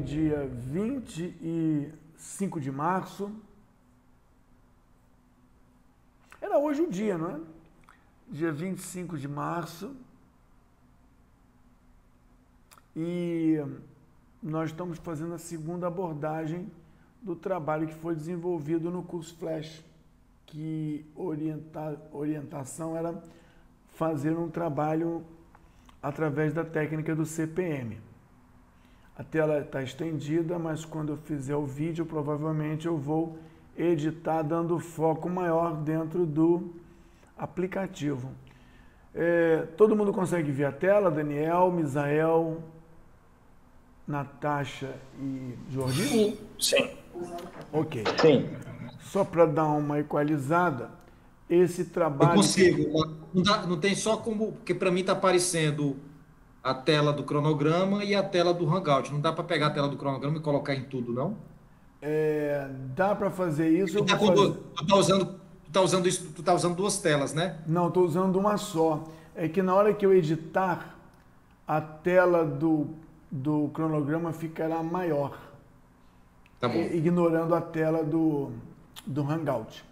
dia 25 de março. Era hoje o dia, não é? Dia 25 de março. E nós estamos fazendo a segunda abordagem do trabalho que foi desenvolvido no curso Flash, que orientação era fazer um trabalho através da técnica do CPM. A tela está estendida, mas quando eu fizer o vídeo, provavelmente eu vou editar dando foco maior dentro do aplicativo. Todo mundo consegue ver a tela? Daniel, Misael, Natasha e Jordi? Sim. Ok. Sim. Só para dar uma equalizada, esse trabalho... Eu consigo. Não tem só como... Porque para mim está aparecendo a tela do cronograma e a tela do Hangout. Não dá para pegar a tela do cronograma e colocar em tudo, não? Dá para fazer isso. Tu tá usando duas telas, né? Não, estou usando uma só. É que na hora que eu editar, a tela do cronograma ficará maior. Tá bom. Ignorando a tela do Hangout.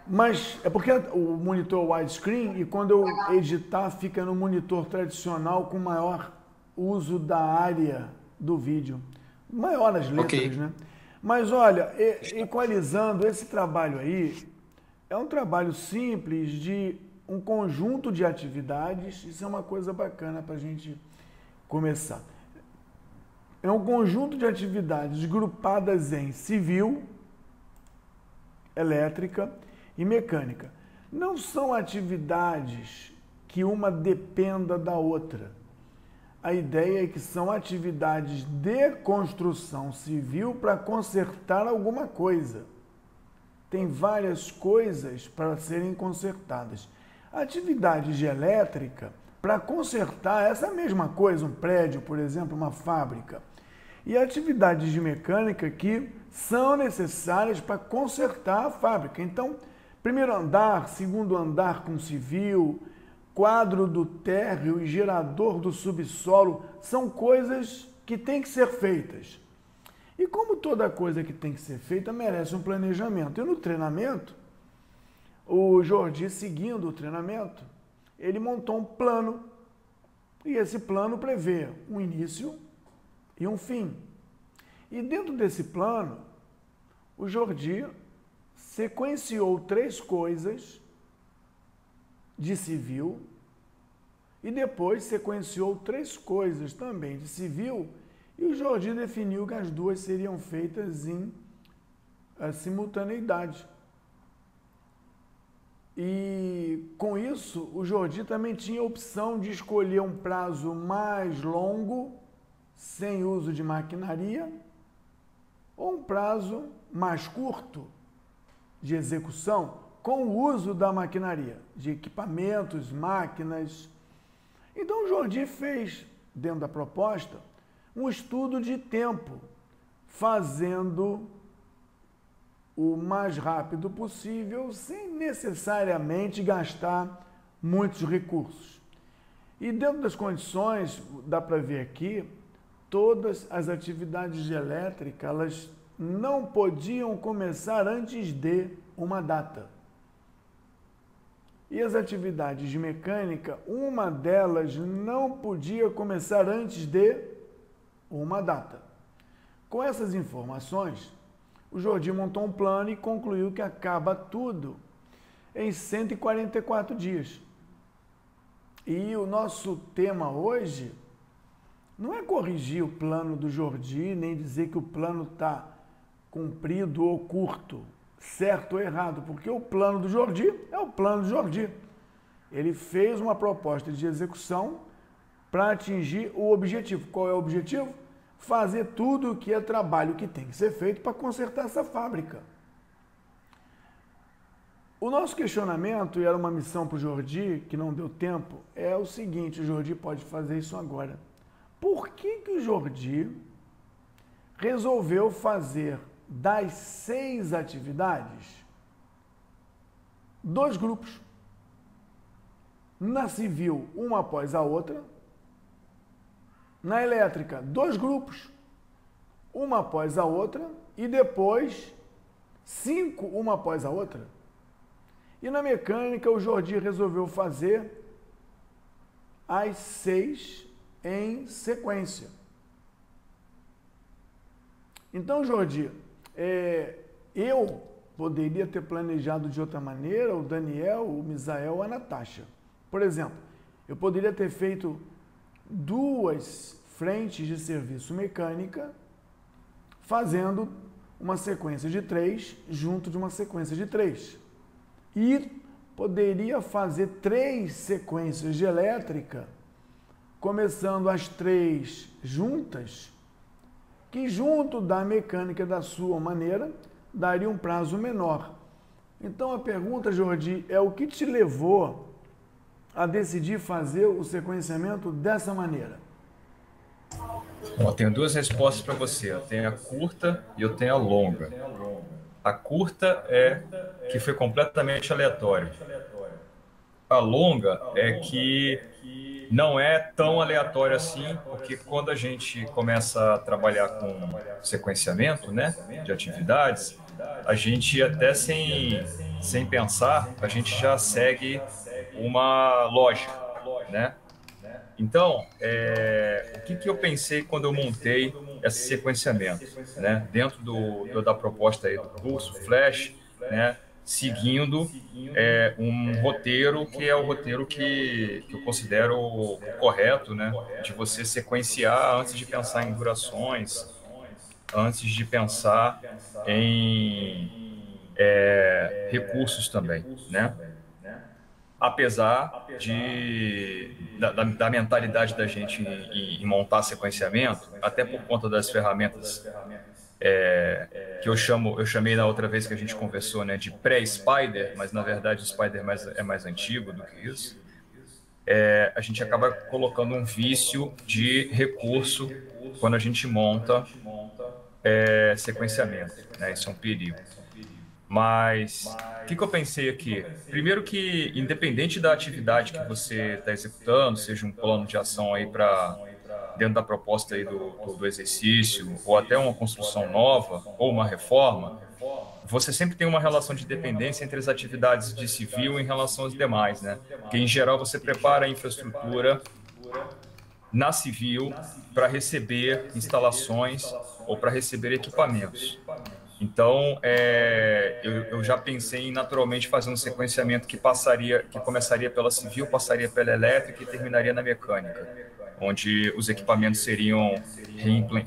Mas é porque o monitor widescreen, e quando eu editar, fica no monitor tradicional com maior uso da área do vídeo. Maior as letras, Ok. né? Mas olha, equalizando, esse trabalho aí é um trabalho simples de um conjunto de atividades. Isso é uma coisa bacana para a gente começar. É um conjunto de atividades grupadas em civil, elétrica e mecânica. Não são atividades que uma dependa da outra. A ideia é que são atividades de construção civil para consertar alguma coisa. Tem várias coisas para serem consertadas. Atividades de elétrica para consertar essa mesma coisa, um prédio, por exemplo, uma fábrica. E atividades de mecânica que são necessárias para consertar a fábrica. Então, primeiro andar, segundo andar com civil, quadro do térreo e gerador do subsolo, são coisas que têm que ser feitas. E como toda coisa que tem que ser feita merece um planejamento. E no treinamento, o Jordi, seguindo o treinamento, ele montou um plano. E esse plano prevê um início e um fim. E dentro desse plano, o Jordi sequenciou 3 coisas de civil e depois sequenciou 3 coisas também de civil, e o Jordi definiu que as 2 seriam feitas em simultaneidade. E com isso, o Jordi também tinha a opção de escolher um prazo mais longo, sem uso de maquinaria, ou um prazo mais curto de execução, com o uso da maquinaria, de equipamentos, máquinas. Então o Jordi fez, dentro da proposta, um estudo de tempo, fazendo o mais rápido possível, sem necessariamente gastar muitos recursos. E dentro das condições, dá para ver aqui, todas as atividades de elétrica, elas não podiam começar antes de uma data. E as atividades de mecânica, uma delas não podia começar antes de uma data. Com essas informações, o Jordi montou um plano e concluiu que acaba tudo em 144 dias. E o nosso tema hoje não é corrigir o plano do Jordi, nem dizer que o plano está cumprido ou curto, certo ou errado, porque o plano do Jordi é o plano do Jordi. Ele fez uma proposta de execução para atingir o objetivo. Qual é o objetivo? Fazer tudo o que é trabalho que tem que ser feito para consertar essa fábrica. O nosso questionamento, e era uma missão para o Jordi, que não deu tempo, é o seguinte: o Jordi pode fazer isso agora. Por que o Jordi resolveu fazer das 6 atividades 2 grupos? Na civil, uma após a outra. Na elétrica, 2 grupos, uma após a outra, e depois 5 uma após a outra. E na mecânica, o Jordi resolveu fazer as 6 em sequência. Então, Jordi, eu poderia ter planejado de outra maneira, o Daniel, o Misael, a Natasha. Por exemplo, eu poderia ter feito 2 frentes de serviço mecânica, fazendo uma sequência de 3 junto de uma sequência de 3. E poderia fazer 3 sequências de elétrica, começando as 3 juntas, que junto da mecânica da sua maneira, daria um prazo menor. Então a pergunta, Jordi, é o que te levou a decidir fazer o sequenciamento dessa maneira? Bom, eu tenho 2 respostas para você. Eu tenho a curta e eu tenho a longa. A curta é que foi completamente aleatório. A longa é que não é tão aleatório assim, porque quando a gente começa a trabalhar com sequenciamento, né, de atividades, a gente até sem pensar, a gente já segue uma lógica, né? Então, o que eu pensei quando eu montei esse sequenciamento, né? Dentro da proposta aí do curso Flash, né? Seguindo um roteiro que é o roteiro que eu considero correto, né? De você sequenciar antes de pensar em durações, antes de pensar em recursos também, né? Apesar da mentalidade da gente em montar sequenciamento, até por conta das ferramentas que eu chamei na outra vez que a gente conversou, né, de pré-Spider, mas na verdade o Spider é mais antigo do que isso, a gente acaba colocando um vício de recurso quando a gente monta sequenciamento, né? Isso é um perigo. Mas o que eu pensei aqui? Primeiro que, independente da atividade que você está executando, seja um plano de ação aí para dentro da proposta aí do exercício, ou até uma construção nova, ou uma reforma, você sempre tem uma relação de dependência entre as atividades de civil em relação às demais, né? Porque, em geral, você prepara a infraestrutura na civil para receber instalações ou para receber equipamentos. Então, eu já pensei em naturalmente fazer um sequenciamento que começaria pela civil, passaria pela elétrica e terminaria na mecânica, onde os equipamentos seriam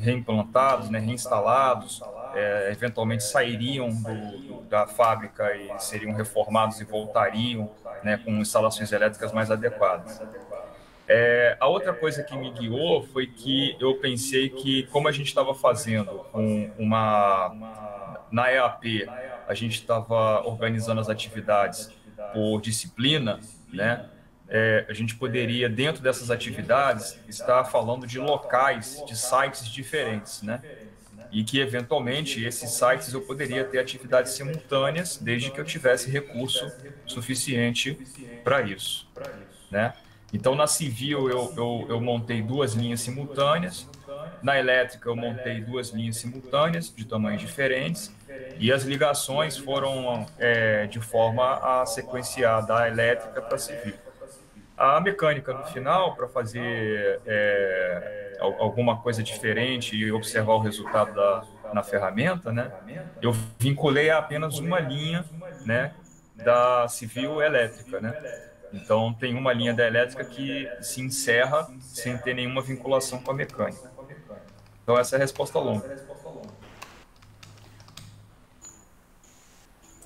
reimplantados, né, reinstalados, eventualmente sairiam da fábrica e seriam reformados e voltariam, né, com instalações elétricas mais adequadas. A outra coisa que me guiou foi que eu pensei que, como a gente estava fazendo na EAP, a gente estava organizando as atividades por disciplina, né? A gente poderia, dentro dessas atividades, estar falando de locais, de sites diferentes, né? E que, eventualmente, esses sites eu poderia ter atividades simultâneas, desde que eu tivesse recurso suficiente para isso, né? Então, na civil, eu montei 2 linhas simultâneas. Na elétrica, eu montei 2 linhas simultâneas, de tamanhos diferentes. E as ligações foram de forma a sequenciar da elétrica para a civil. A mecânica, no final, para fazer alguma coisa diferente e observar o resultado na ferramenta, né? Eu vinculei a apenas uma linha, né, da civil elétrica, né? Então, tem uma linha da elétrica que se encerra sem ter nenhuma vinculação com a mecânica. Então, essa é a resposta longa.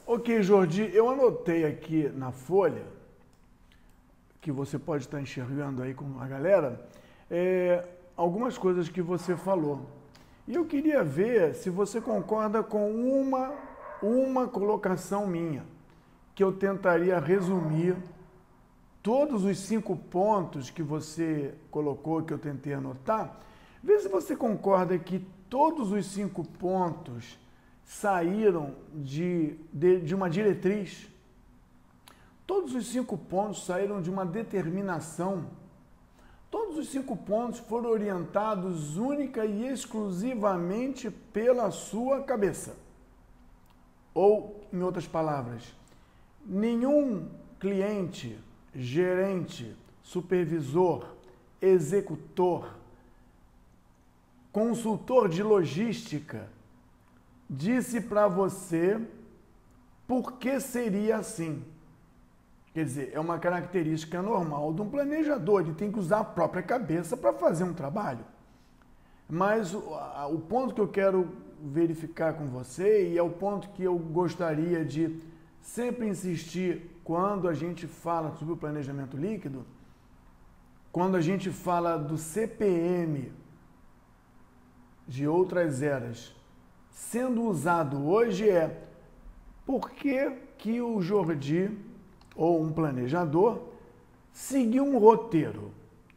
Ok, Jordi, eu anotei aqui na folha, que você pode estar enxergando aí com a galera, algumas coisas que você falou. E eu queria ver se você concorda com uma colocação minha, que eu tentaria resumir todos os 5 pontos que você colocou, que eu tentei anotar. Vê se você concorda que todos os 5 pontos saíram de uma diretriz. Todos os 5 pontos saíram de uma determinação. Todos os 5 pontos foram orientados única e exclusivamente pela sua cabeça. Ou, em outras palavras, nenhum cliente, gerente, supervisor, executor, consultor de logística disse para você por que seria assim. Quer dizer, é uma característica normal de um planejador, ele tem que usar a própria cabeça para fazer um trabalho. Mas o ponto que eu quero verificar com você, e é o ponto que eu gostaria de sempre insistir quando a gente fala sobre o planejamento líquido, quando a gente fala do CPM de outras eras sendo usado hoje, é por que o Jordi, ou um planejador, seguiu um roteiro,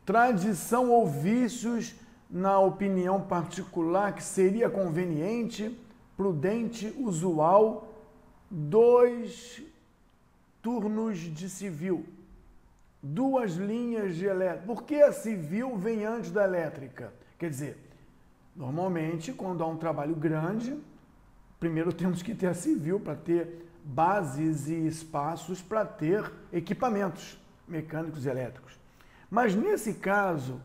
tradição ou vícios, na opinião particular, que seria conveniente, prudente, usual, 2 turnos de civil, 2 linhas de elétrica. Por que a civil vem antes da elétrica? Quer dizer, normalmente, quando há um trabalho grande, primeiro temos que ter a civil para ter bases e espaços para ter equipamentos mecânicos e elétricos. Mas nesse caso,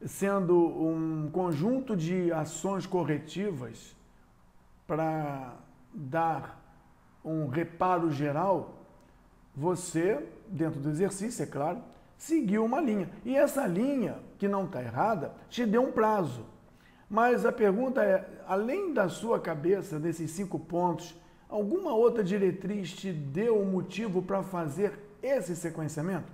sendo um conjunto de ações corretivas para dar um reparo geral, você, dentro do exercício, é claro, seguiu uma linha. E essa linha, que não está errada, te deu um prazo. Mas a pergunta é, além da sua cabeça, desses 5 pontos, alguma outra diretriz te deu um motivo para fazer esse sequenciamento?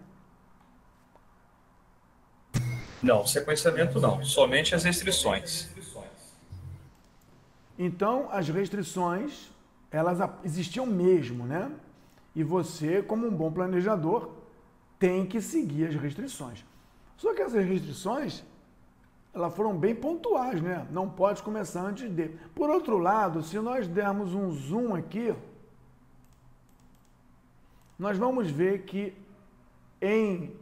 Não, sequenciamento não, somente as restrições. Então, as restrições, elas existiam mesmo, né? E você, como um bom planejador, tem que seguir as restrições. Só que essas restrições, elas foram bem pontuais, né? Não pode começar antes de. Por outro lado, se nós dermos um zoom aqui, nós vamos ver que em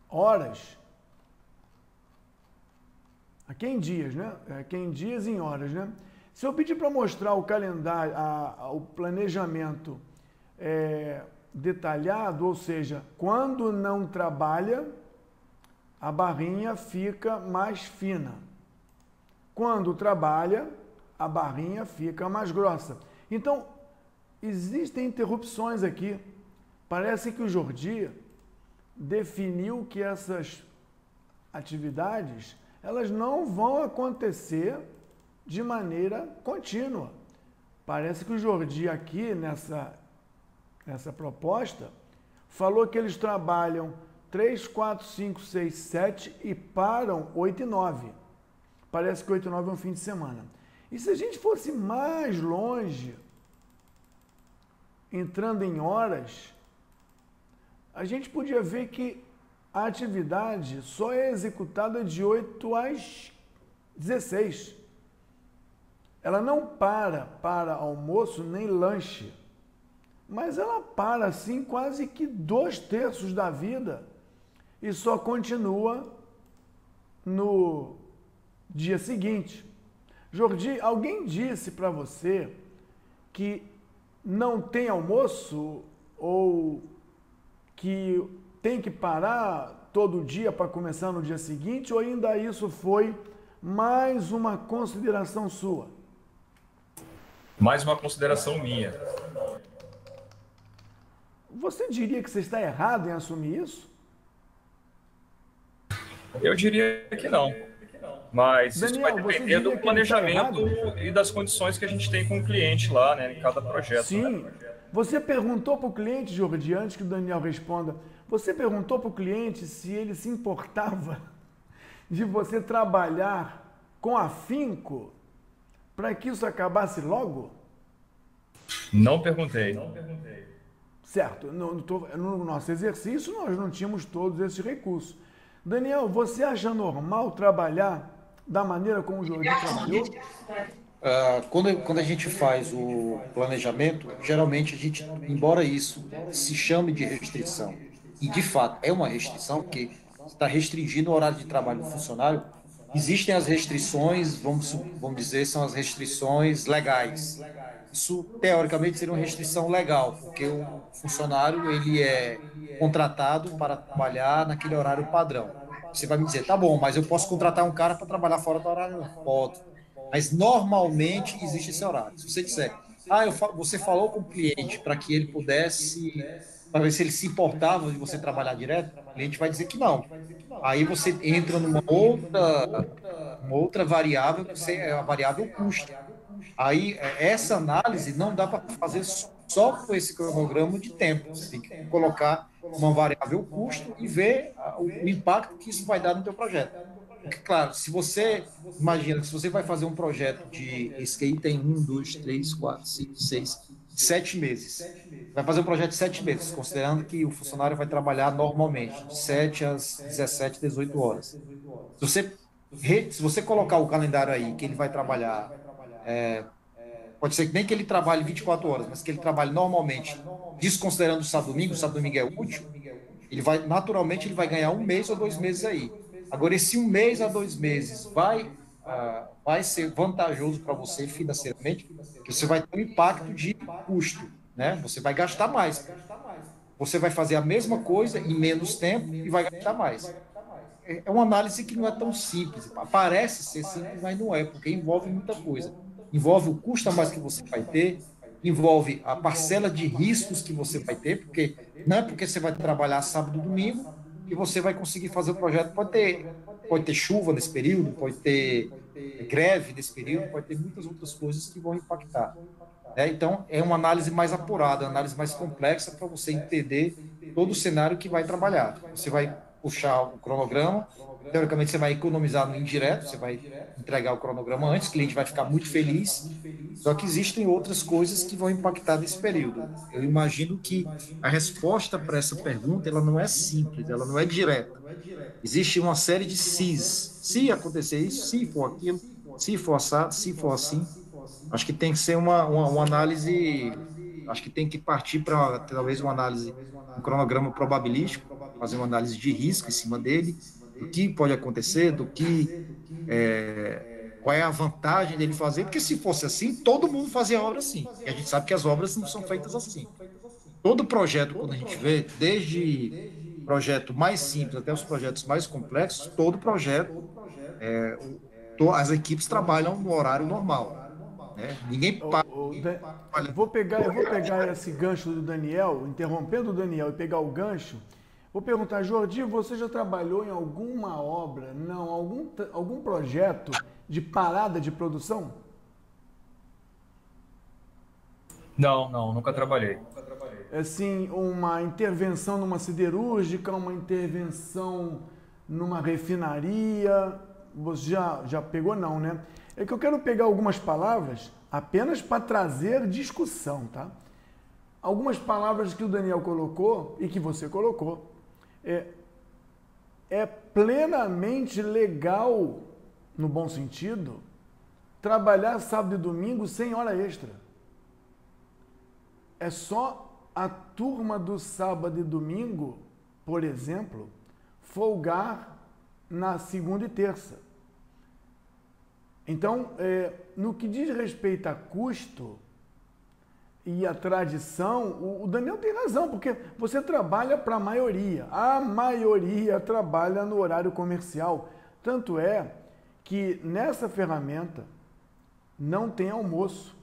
horas, aqui em dias, né? Aqui em dias e em horas, né? Se eu pedir para mostrar o calendário, o planejamento detalhado, ou seja, quando não trabalha, a barrinha fica mais fina. Quando trabalha, a barrinha fica mais grossa. Então, existem interrupções aqui. Parece que o Jordi definiu que essas atividades, elas não vão acontecer de maneira contínua. Parece que o Jordi aqui, nessa proposta, falou que eles trabalham 3, 4, 5, 6, 7 e param 8 e 9. Parece que 8 e 9 é um fim de semana. E se a gente fosse mais longe, entrando em horas, a gente podia ver que a atividade só é executada de 8 às 16. Ela não para almoço nem lanche, mas ela para assim quase que 2/3 da vida e só continua no dia seguinte. Jordi, alguém disse para você que não tem almoço ou que tem que parar todo dia para começar no dia seguinte, ou ainda isso foi mais uma consideração sua? Mais uma consideração minha. Você diria que você está errado em assumir isso? Eu diria que não. Mas Daniel, isso vai depender do planejamento e das condições que a gente tem com o cliente lá, né, em cada projeto. Sim. Né? Você perguntou para o cliente, Jordi, antes que o Daniel responda, você perguntou para o cliente se ele se importava de você trabalhar com afinco para que isso acabasse logo? Não perguntei. Certo. No nosso exercício, nós não tínhamos todos esses recursos. Daniel, você acha normal trabalhar da maneira como o Jordi trabalhou? Quando a gente faz o planejamento, geralmente a gente, embora isso se chame de restrição, e de fato é uma restrição, porque você está restringindo o horário de trabalho do funcionário. Existem as restrições, vamos dizer, são as restrições legais. Isso, teoricamente, seria uma restrição legal, porque o funcionário ele é contratado para trabalhar naquele horário padrão. Você vai me dizer, tá bom, mas eu posso contratar um cara para trabalhar fora do horário? Não, pode. Mas normalmente existe esse horário. Se você disser, você falou com o cliente para que ele pudesse, para ver se ele se importava de você trabalhar direto, o cliente vai dizer que não. Aí você entra uma outra variável, que é a variável custo. Aí, essa análise não dá para fazer só com esse cronograma de tempo. Você tem que colocar uma variável custo e ver o impacto que isso vai dar no teu projeto. Porque, claro, se você, imagina, se você vai fazer um projeto esse que aí tem 7 meses. Vai fazer um projeto de 7 meses, considerando que o funcionário vai trabalhar normalmente, de 7 às 17, 18 horas. Se você colocar o calendário aí, que ele vai trabalhar, pode ser que nem que ele trabalhe 24 horas, mas que ele trabalhe normalmente, desconsiderando o sábado e domingo é útil, naturalmente ele vai ganhar 1 mês ou 2 meses aí. Agora, esse 1 mês a 2 meses vai ser vantajoso para você financeiramente, porque você vai ter um impacto de custo, né? Você vai gastar mais. Você vai fazer a mesma coisa em menos tempo e vai gastar mais. É uma análise que não é tão simples. Parece ser simples, mas não é, porque envolve muita coisa. Envolve o custo a mais que você vai ter, envolve a parcela de riscos que você vai ter, porque não é porque você vai trabalhar sábado e domingo que você vai conseguir fazer o projeto. Pode ter chuva nesse período, pode ter greve nesse período, pode ter muitas outras coisas que vão impactar. Então, é uma análise mais apurada, uma análise mais complexa para você entender todo o cenário que vai trabalhar. Você vai puxar o cronograma, teoricamente você vai economizar no indireto, você vai entregar o cronograma antes, o cliente vai ficar muito feliz, só que existem outras coisas que vão impactar nesse período. Eu imagino que a resposta para essa pergunta, ela não é simples, ela não é direta. Existe uma série de se's. Se acontecer isso, se for aquilo, se for assado, se for assim. Acho que tem que ser uma análise, acho que tem que partir para talvez uma análise, um cronograma probabilístico, fazer uma análise de risco em cima dele, do que pode acontecer, qual é a vantagem dele fazer, porque se fosse assim, todo mundo fazia obra assim. E a gente sabe que as obras não são feitas assim. Todo projeto, quando a gente vê, desde projeto mais simples até os projetos mais complexos, todo projeto, as equipes trabalham no horário normal. Ninguém para. Eu vou pegar esse gancho do Daniel, interrompendo o Daniel e pegar o gancho. Vou perguntar, Jordi, você já trabalhou em alguma obra, algum projeto de parada de produção? Não, nunca trabalhei. Assim, uma intervenção numa siderúrgica, uma intervenção numa refinaria, você já pegou não, né? É que eu quero pegar algumas palavras apenas para trazer discussão, tá? Algumas palavras que o Daniel colocou e que você colocou. É plenamente legal, no bom sentido, trabalhar sábado e domingo sem hora extra. É só a turma do sábado e domingo, por exemplo, folgar na segunda e terça. Então, no que diz respeito a custo e a tradição, o Daniel tem razão, porque você trabalha para a maioria. A maioria trabalha no horário comercial. Tanto é que nessa ferramenta não tem almoço.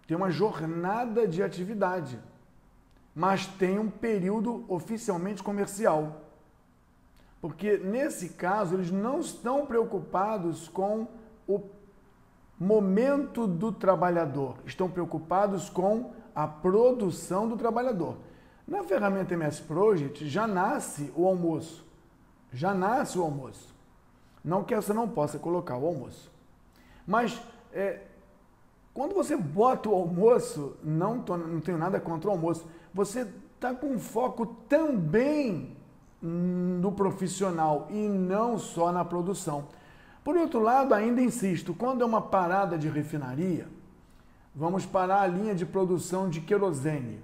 Tem uma jornada de atividade, mas tem um período oficialmente comercial. Porque, nesse caso, eles não estão preocupados com o momento do trabalhador, estão preocupados com a produção do trabalhador. Na ferramenta MS Project já nasce o almoço. Não que essa não possa colocar o almoço. Mas quando você bota o almoço, não tenho nada contra o almoço, você está com foco também no profissional e não só na produção. Por outro lado, ainda insisto, quando é uma parada de refinaria, vamos parar a linha de produção de querosene,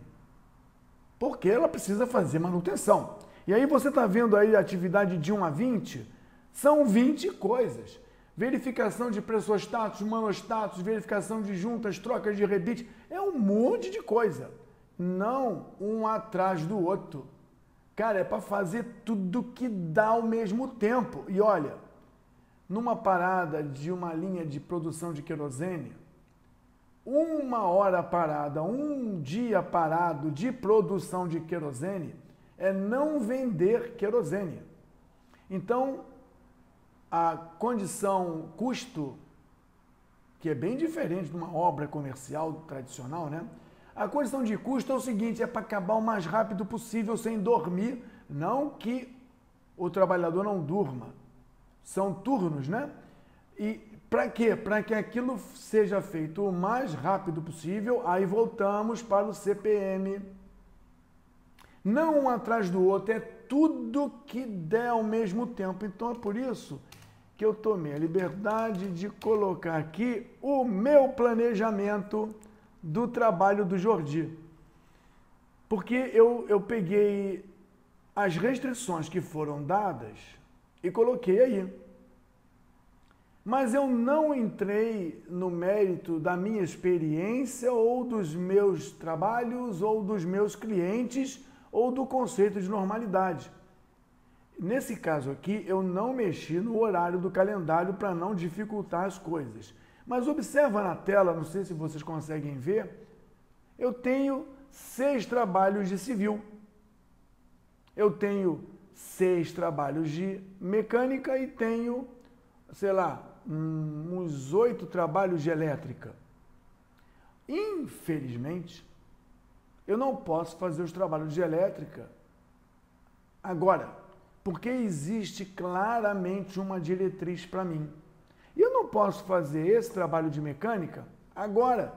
porque ela precisa fazer manutenção. E aí você está vendo aí a atividade de 1 a 20, são 20 coisas. Verificação de pressostatos, manostatos, verificação de juntas, trocas de rebite, é um monte de coisa. Não um atrás do outro. Cara, é para fazer tudo que dá ao mesmo tempo. E olha, numa parada de uma linha de produção de querosene, 1 hora parada, 1 dia parado de produção de querosene é não vender querosene. Então, a condição custo, que é bem diferente de uma obra comercial tradicional, né? A condição de custo é o seguinte, é para acabar o mais rápido possível sem dormir, não que o trabalhador não durma. São turnos, né? E para quê? Para que aquilo seja feito o mais rápido possível, aí voltamos para o CPM. Não um atrás do outro, é tudo que der ao mesmo tempo. Então é por isso que eu tomei a liberdade de colocar aqui o meu planejamento do trabalho do Jordi. Porque eu peguei as restrições que foram dadas e coloquei aí. Mas eu não entrei no mérito da minha experiência ou dos meus trabalhos ou dos meus clientes ou do conceito de normalidade. Nesse caso aqui, eu não mexi no horário do calendário para não dificultar as coisas. Mas observa na tela, não sei se vocês conseguem ver, eu tenho 6 trabalhos de civil. Eu tenho 6 trabalhos de mecânica e tenho, sei lá, uns 8 trabalhos de elétrica. Infelizmente, eu não posso fazer os trabalhos de elétrica agora, porque existe claramente uma diretriz para mim. E eu não posso fazer esse trabalho de mecânica agora,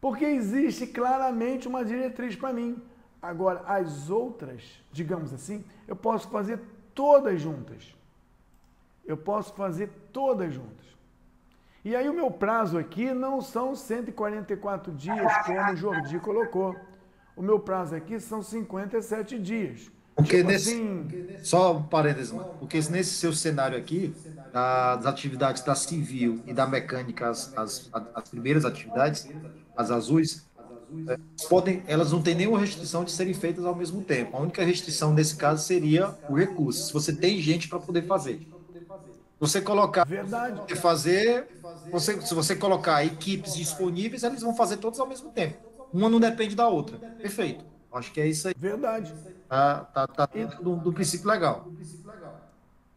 porque existe claramente uma diretriz para mim. Agora, as outras, digamos assim, eu posso fazer todas juntas. Eu posso fazer todas juntas. E aí o meu prazo aqui não são 144 dias, como o Jordi colocou. O meu prazo aqui são 57 dias. Porque Tipo nesse, assim, só um parênteses, mano, porque nesse seu cenário aqui, das atividades da civil e da mecânica, as primeiras atividades, as azuis, elas não têm nenhuma restrição de serem feitas ao mesmo tempo. A única restrição nesse caso seria o recurso, se você tem gente para poder fazer. Você colocar, verdade, se você colocar equipes disponíveis, eles vão fazer todas ao mesmo tempo. Uma não depende da outra. Perfeito. Acho que é isso aí. verdade. Tá dentro do princípio legal.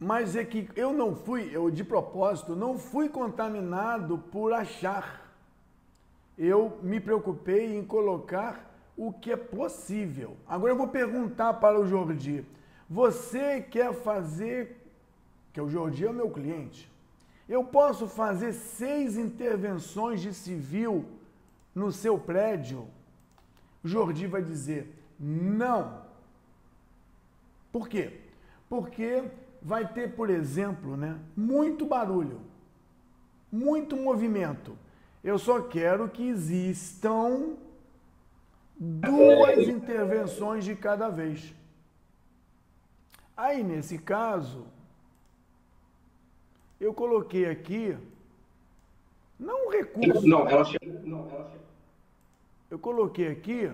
Mas é que eu não fui, eu de propósito, não fui contaminado por achar. Eu me preocupei em colocar o que é possível. Agora eu vou perguntar para o Jordi. Você quer fazer, que o Jordi é o meu cliente, eu posso fazer 6 intervenções de civil no seu prédio? O Jordi vai dizer não. Por quê? Porque vai ter, por exemplo, né, muito barulho, muito movimento. Eu só quero que existam 2 intervenções de cada vez. Aí, nesse caso, eu coloquei aqui, não um recurso. Eu coloquei aqui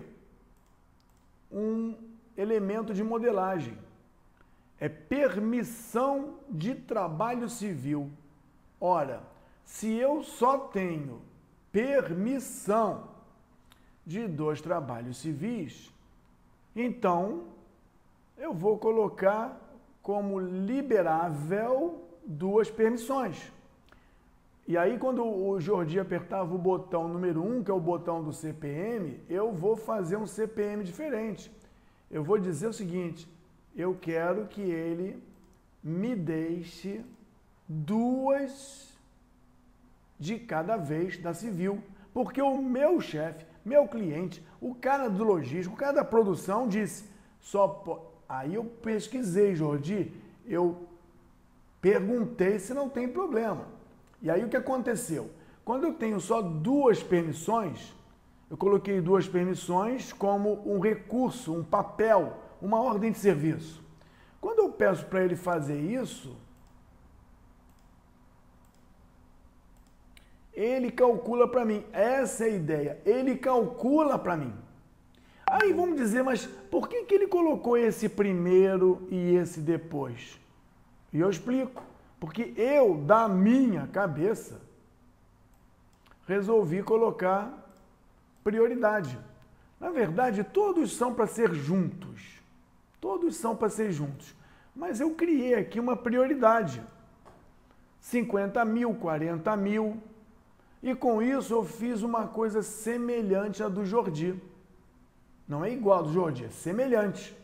um elemento de modelagem. É permissão de trabalho civil. Ora, se eu só tenho permissão de 2 trabalhos civis, então eu vou colocar como liberável 2 permissões. E aí, quando o Jordi apertava o botão número 1, que é o botão do CPM, eu vou fazer um CPM diferente. Eu vou dizer o seguinte, eu quero que ele me deixe 2 de cada vez da civil. Porque o meu chefe, meu cliente, o cara do logístico, o cara da produção disse, Aí eu pesquisei, Jordi, eu perguntei se não tem problema. E aí o que aconteceu? Quando eu tenho só 2 permissões, eu coloquei 2 permissões como um recurso, um papel, uma ordem de serviço. Quando eu peço para ele fazer isso, ele calcula para mim. Essa é a ideia. Ele calcula para mim. Aí vamos dizer, mas por que ele colocou esse primeiro e esse depois? E eu explico. Porque eu, da minha cabeça, resolvi colocar prioridade. Na verdade, todos são para ser juntos. Todos são para ser juntos. Mas eu criei aqui uma prioridade. 50 mil, 40 mil. E com isso eu fiz uma coisa semelhante à do Jordi. Não é igual ao do Jordi, é semelhante.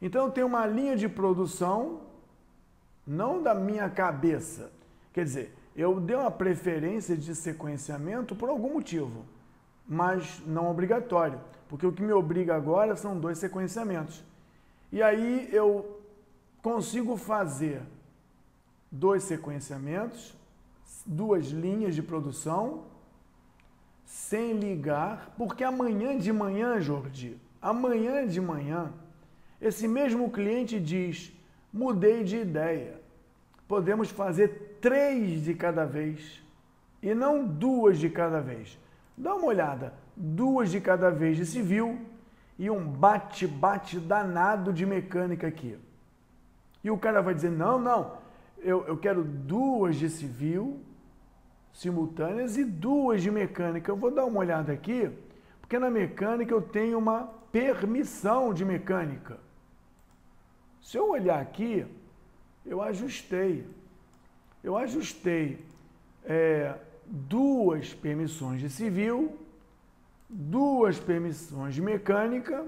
Então eu tenho uma linha de produção, não da minha cabeça. Quer dizer, eu dei uma preferência de sequenciamento por algum motivo, mas não obrigatório, porque o que me obriga agora são 2 sequenciamentos. E aí eu consigo fazer 2 sequenciamentos, 2 linhas de produção, sem ligar, porque amanhã de manhã, Jordi, amanhã de manhã, esse mesmo cliente diz, mudei de ideia, podemos fazer 3 de cada vez e não 2 de cada vez. Dá uma olhada, 2 de cada vez de civil e um bate-bate danado de mecânica aqui. E o cara vai dizer, não, eu quero 2 de civil simultâneas e 2 de mecânica. Eu vou dar uma olhada aqui, porque na mecânica eu tenho uma permissão de mecânica. Se eu olhar aqui, eu ajustei 2 permissões de civil, 2 permissões de mecânica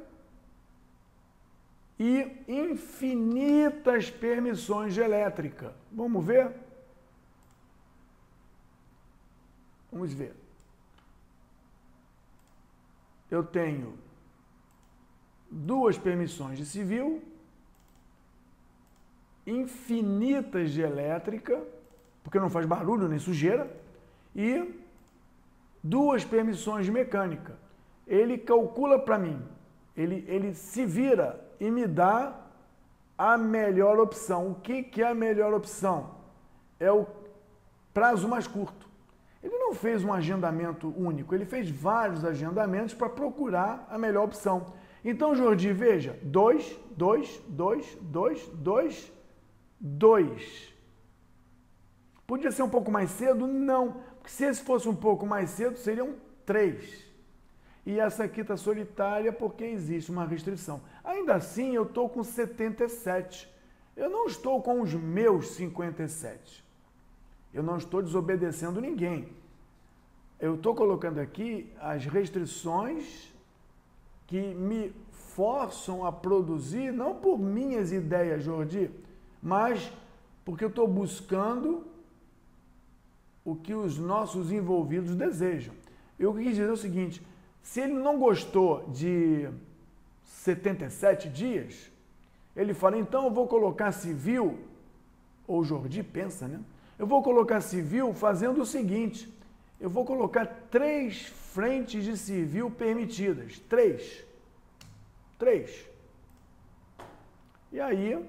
e infinitas permissões de elétrica. Vamos ver? Vamos ver. Eu tenho 2 permissões de civil, infinitas de elétrica, porque não faz barulho nem sujeira, e 2 permissões de mecânica. Ele calcula para mim, ele se vira e me dá a melhor opção. O que é a melhor opção? É o prazo mais curto. Ele não fez um agendamento único, ele fez vários agendamentos para procurar a melhor opção. Então, Jordi, veja, 2, 2, 2, 2, 2, 2. Podia ser um pouco mais cedo? Não, porque se esse fosse um pouco mais cedo, seriam 3. E essa aqui está solitária porque existe uma restrição. Ainda assim, eu estou com 77. Eu não estou com os meus 57. Eu não estou desobedecendo ninguém. Eu estou colocando aqui as restrições que me forçam a produzir, não por minhas ideias, Jordi, mas porque eu estou buscando o que os nossos envolvidos desejam. Eu quis dizer o seguinte, se ele não gostou de 77 dias, ele fala, então eu vou colocar civil, ou o Jordi pensa, né? Eu vou colocar civil fazendo o seguinte, eu vou colocar 3 frentes de civil permitidas. 3. E aí,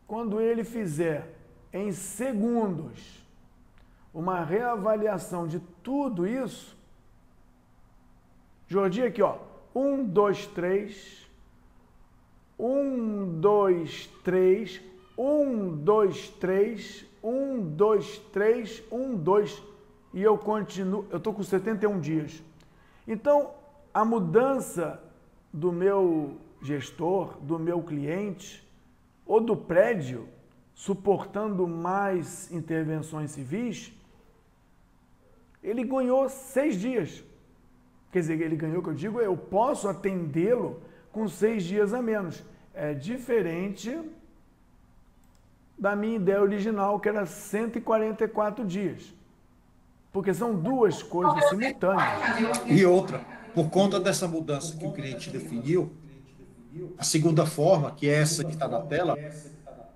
quando ele fizer em segundos uma reavaliação de tudo isso, Jordi aqui, ó, 1, 2, 3, 1, 2, 3, 1, 2, 3, 1, 2, 3, 1, 2, e eu continuo, eu estou com 71 dias. Então, a mudança do meu gestor, do meu cliente, ou do prédio, suportando mais intervenções civis, ele ganhou 6 dias. Quer dizer, ele ganhou, que eu digo, eu posso atendê-lo com 6 dias a menos. É diferente da minha ideia original, que era 144 dias. Porque são 2 coisas simultâneas. E outra, por conta dessa mudança que o cliente definiu, a segunda forma, que é essa que está na tela,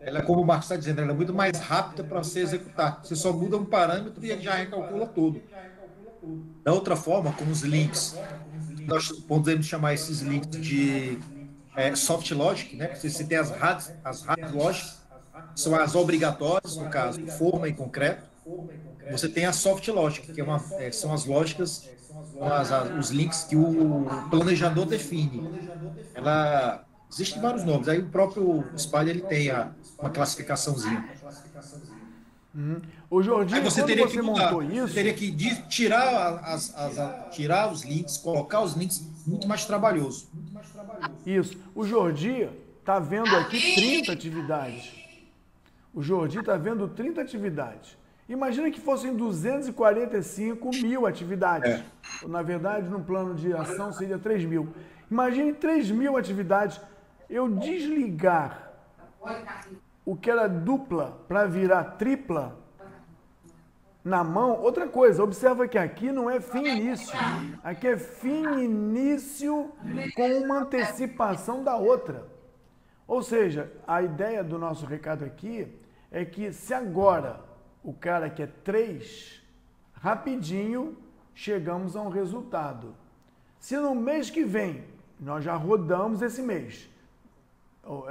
ela é como o Marcos está dizendo, ela é muito mais rápida para você executar. Você só muda um parâmetro e ele já recalcula tudo. Da outra forma, como os links, nós podemos chamar esses links de soft logic, né? Você tem as hard logic, são as obrigatórias, no caso, forma e concreto. Você tem a soft logic, que são as lógicas, os links que o planejador define. Existem vários nomes. Aí o próprio Spider ele tem uma classificaçãozinha. O Jorginho, Aí você quando teria que você mudar. montou isso... Você teria que tirar os links, colocar os links, muito mais trabalhoso. Isso. O Jordi está vendo aqui 30 atividades. O Jordi está vendo 30 atividades. Imagina que fossem 245 mil atividades. Na verdade, no plano de ação seria 3 mil. Imagine 3 mil atividades. Eu desligar o que era dupla para virar tripla na mão. Outra coisa, observa que aqui não é fim e início. Aqui é fim e início com uma antecipação da outra. Ou seja, a ideia do nosso recado aqui é que se agora o cara quer 3, rapidinho chegamos a um resultado. Se no mês que vem, nós já rodamos esse mês,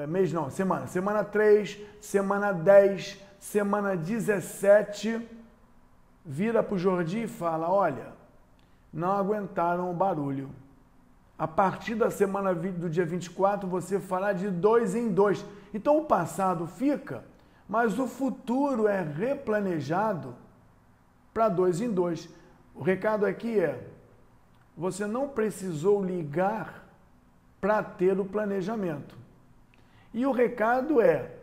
mês não, semana 3, semana 10, semana 17, vira para o Jordi e fala, olha, não aguentaram o barulho. A partir da semana do dia 24, você fará de 2 em 2. Então o passado fica, mas o futuro é replanejado para 2 em 2. O recado aqui é, você não precisou ligar para ter o planejamento. E o recado é,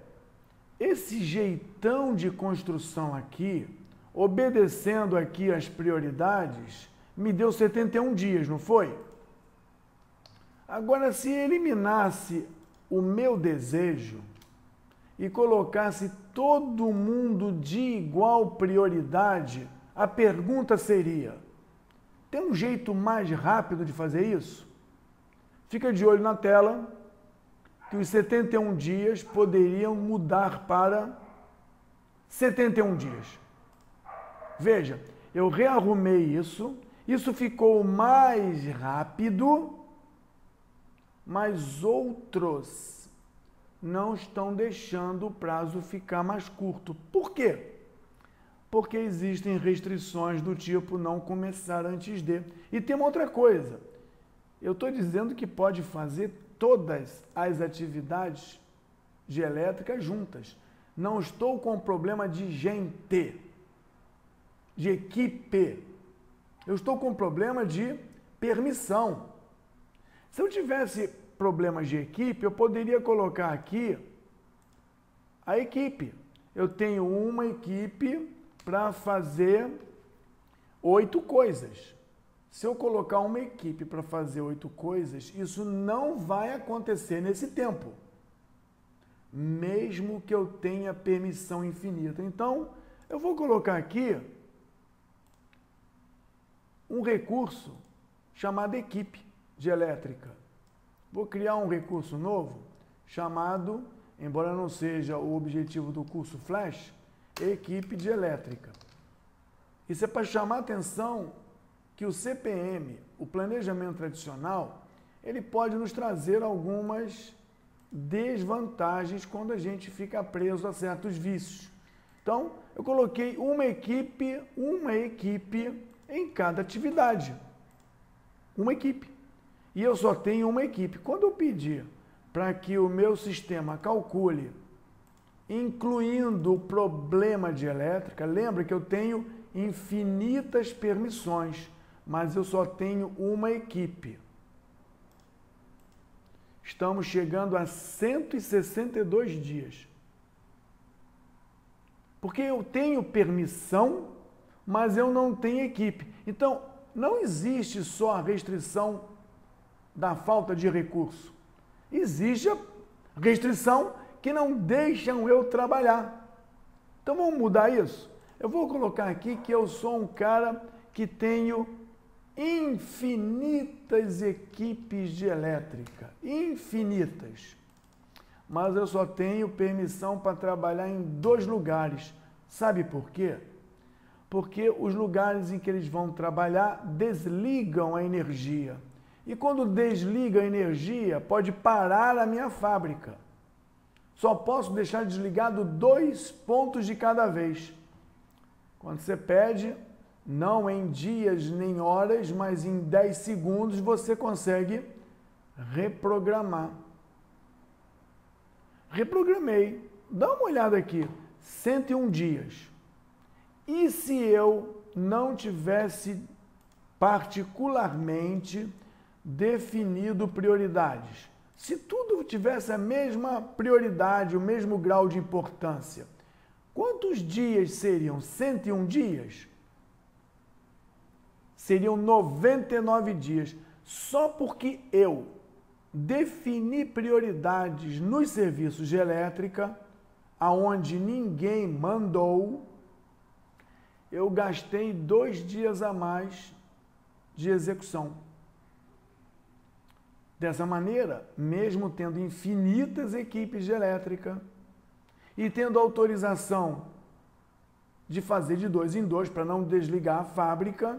esse jeitão de construção aqui, obedecendo aqui as prioridades, me deu 71 dias, não foi? Agora, se eliminasse o meu desejo e colocasse todo mundo de igual prioridade, a pergunta seria, tem um jeito mais rápido de fazer isso? Fica de olho na tela, que os 71 dias poderiam mudar para 71 dias. Veja, eu rearrumei isso ficou mais rápido, mas outros não estão deixando o prazo ficar mais curto. Por quê? Porque existem restrições do tipo não começar antes de. E tem uma outra coisa, eu estou dizendo que pode fazer todas as atividades de elétrica juntas. Não estou com problema de gente, de equipe. Eu estou com problema de permissão. Se eu tivesse problemas de equipe, eu poderia colocar aqui a equipe. Eu tenho uma equipe para fazer 8 coisas. Se eu colocar uma equipe para fazer 8 coisas, isso não vai acontecer nesse tempo, mesmo que eu tenha permissão infinita. Então, eu vou colocar aqui um recurso chamado equipe de elétrica. Vou criar um recurso novo chamado, embora não seja o objetivo do curso Flash, equipe de elétrica. Isso é para chamar a atenção que o CPM, o planejamento tradicional, ele pode nos trazer algumas desvantagens quando a gente fica preso a certos vícios. Então, eu coloquei uma equipe em cada atividade. Uma equipe. E eu só tenho uma equipe. Quando eu pedir para que o meu sistema calcule, incluindo o problema de elétrica, lembra que eu tenho infinitas permissões, mas eu só tenho uma equipe. Estamos chegando a 162 dias. Porque eu tenho permissão, mas eu não tenho equipe. Então, não existe só a restrição da falta de recurso. Existe a restrição que não deixam eu trabalhar. Então vamos mudar isso? Eu vou colocar aqui que eu sou um cara que tenho infinitas equipes de elétrica. Infinitas. Mas eu só tenho permissão para trabalhar em 2 lugares. Sabe por quê? Porque os lugares em que eles vão trabalhar desligam a energia. E quando desliga a energia, pode parar a minha fábrica. Só posso deixar desligado 2 pontos de cada vez. Quando você pede, não em dias nem horas, mas em 10 segundos, você consegue reprogramar. Reprogramei. Dá uma olhada aqui. 101 dias. E se eu não tivesse particularmente definido prioridades? Se tudo tivesse a mesma prioridade, o mesmo grau de importância, quantos dias seriam? 101 dias? Seriam 99 dias. Só porque eu defini prioridades nos serviços de elétrica, aonde ninguém mandou, eu gastei 2 dias a mais de execução. Dessa maneira, mesmo tendo infinitas equipes de elétrica e tendo autorização de fazer de 2 em 2 para não desligar a fábrica,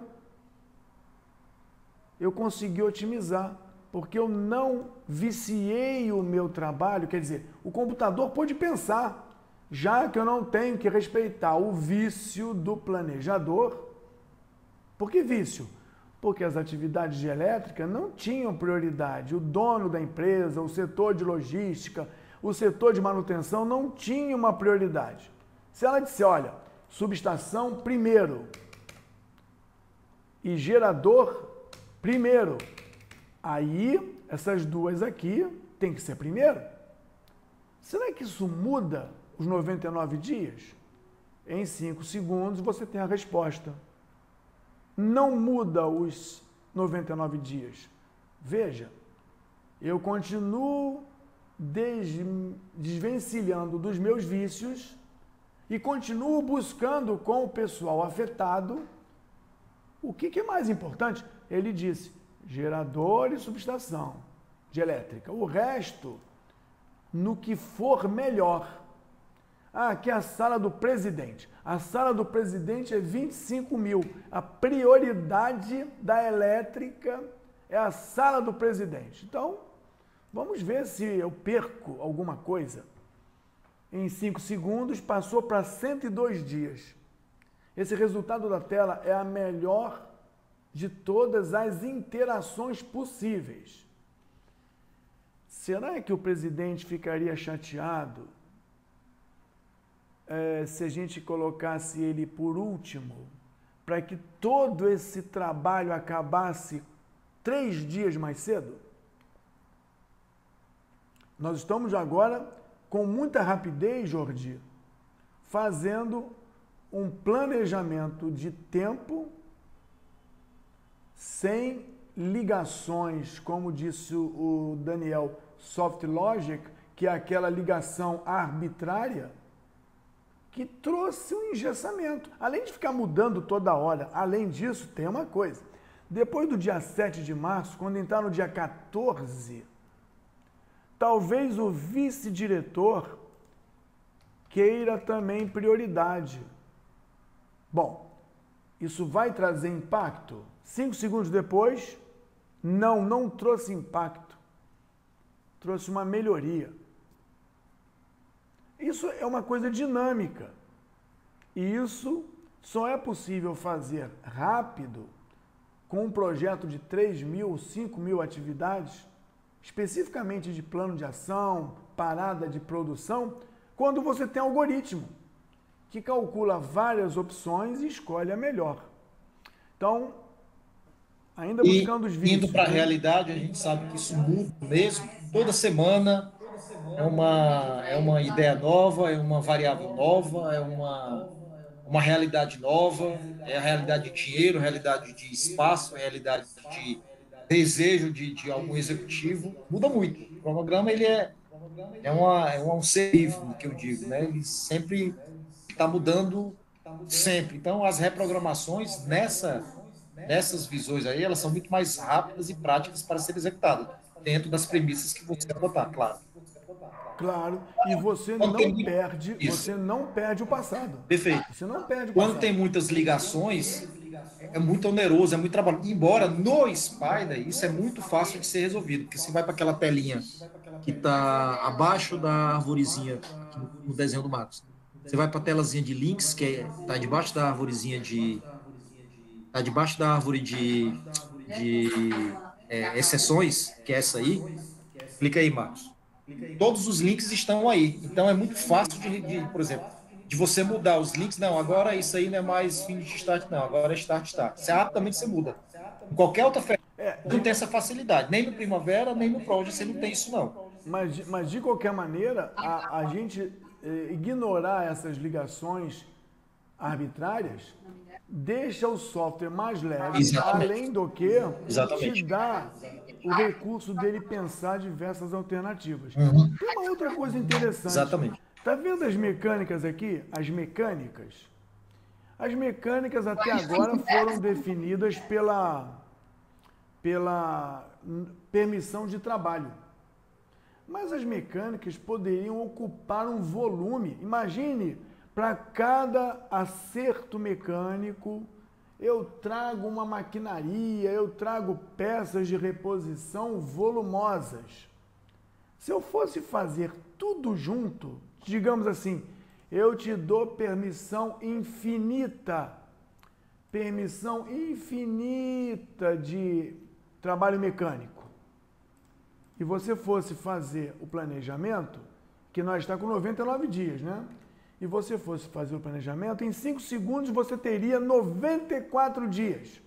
eu consegui otimizar, porque eu não viciei o meu trabalho. Quer dizer, o computador pôde pensar, já que eu não tenho que respeitar o vício do planejador. Por que vício? Porque as atividades de elétrica não tinham prioridade. O dono da empresa, o setor de logística, o setor de manutenção não tinha uma prioridade. Se ela disse, olha, subestação primeiro e gerador primeiro, aí essas duas aqui tem que ser primeiro. Será que isso muda os 99 dias? Em 5 segundos você tem a resposta. Não muda os 99 dias. Veja, eu continuo desvencilhando dos meus vícios e continuo buscando com o pessoal afetado o que é mais importante. Ele disse, gerador e subestação de elétrica. O resto, no que for melhor. Ah, aqui é a sala do presidente. A sala do presidente é 25 mil. A prioridade da elétrica é a sala do presidente. Então, vamos ver se eu perco alguma coisa. Em 5 segundos, passou para 102 dias. Esse resultado da tela é a melhor de todas as interações possíveis. Será que o presidente ficaria chateado se a gente colocasse ele por último, para que todo esse trabalho acabasse 3 dias mais cedo? Nós estamos agora, com muita rapidez, Jordi, fazendo um planejamento de tempo sem ligações, como disse o Daniel, soft logic, que é aquela ligação arbitrária, que trouxe um engessamento. Além de ficar mudando toda hora, além disso, tem uma coisa. Depois do dia 7 de março, quando entrar no dia 14, talvez o vice-diretor queira também prioridade. Bom, isso vai trazer impacto? 5 segundos depois, não trouxe impacto. Trouxe uma melhoria. Isso é uma coisa dinâmica. E isso só é possível fazer rápido com um projeto de 3.000, 5.000 atividades, especificamente de plano de ação, parada de produção, quando você tem algoritmo que calcula várias opções e escolhe a melhor. Então, ainda buscando os vídeos. Indo para a realidade, a gente sabe que isso muda mesmo. Toda semana é uma ideia nova, é uma variável nova, é uma realidade nova, é a realidade de dinheiro, realidade de espaço, realidade de desejo de algum executivo. Muda muito. O cronograma ele é um ser vivo, que eu digo, né? Ele sempre está mudando, sempre. Então, as reprogramações nessas visões aí, elas são muito mais rápidas e práticas para serem executadas, dentro das premissas que você botar, claro. Claro, e você não perde o passado. Perfeito. Você não perde o passado. Quando tem muitas ligações, é muito oneroso, é muito trabalho. Embora no Spider isso é muito fácil de ser resolvido, porque você vai para aquela telinha que está abaixo da arvorezinha, aqui no desenho do Marcos. Você vai para a telazinha de links, que está debaixo da arvorezinha de. Está debaixo da árvore de exceções, que é essa aí. Clica aí, Marcos. Todos os links estão aí. Então é muito fácil por exemplo, de você mudar os links. Não, agora isso aí não é mais finish start, não. Agora é start start. Você rapidamente você muda. Em qualquer outra ferramenta não tem essa facilidade. Nem no Primavera, nem no Proj, você não tem isso, não. Mas de qualquer maneira, a gente ignorar essas ligações arbitrárias deixa o software mais leve, Exatamente. além do que Exatamente. te dá o recurso dele pensar diversas alternativas. Uhum. Tem uma outra coisa interessante. Exatamente. Tá vendo as mecânicas aqui? As mecânicas? As mecânicas até agora foram definidas pela permissão de trabalho. Mas as mecânicas poderiam ocupar um volume. Imagine, para cada acerto mecânico, eu trago uma maquinaria, eu trago peças de reposição volumosas. Se eu fosse fazer tudo junto, digamos assim, eu te dou permissão infinita de trabalho mecânico, e você fosse fazer o planejamento, que nós está com 99 dias, né? E você fosse fazer o planejamento, em 5 segundos você teria 94 dias.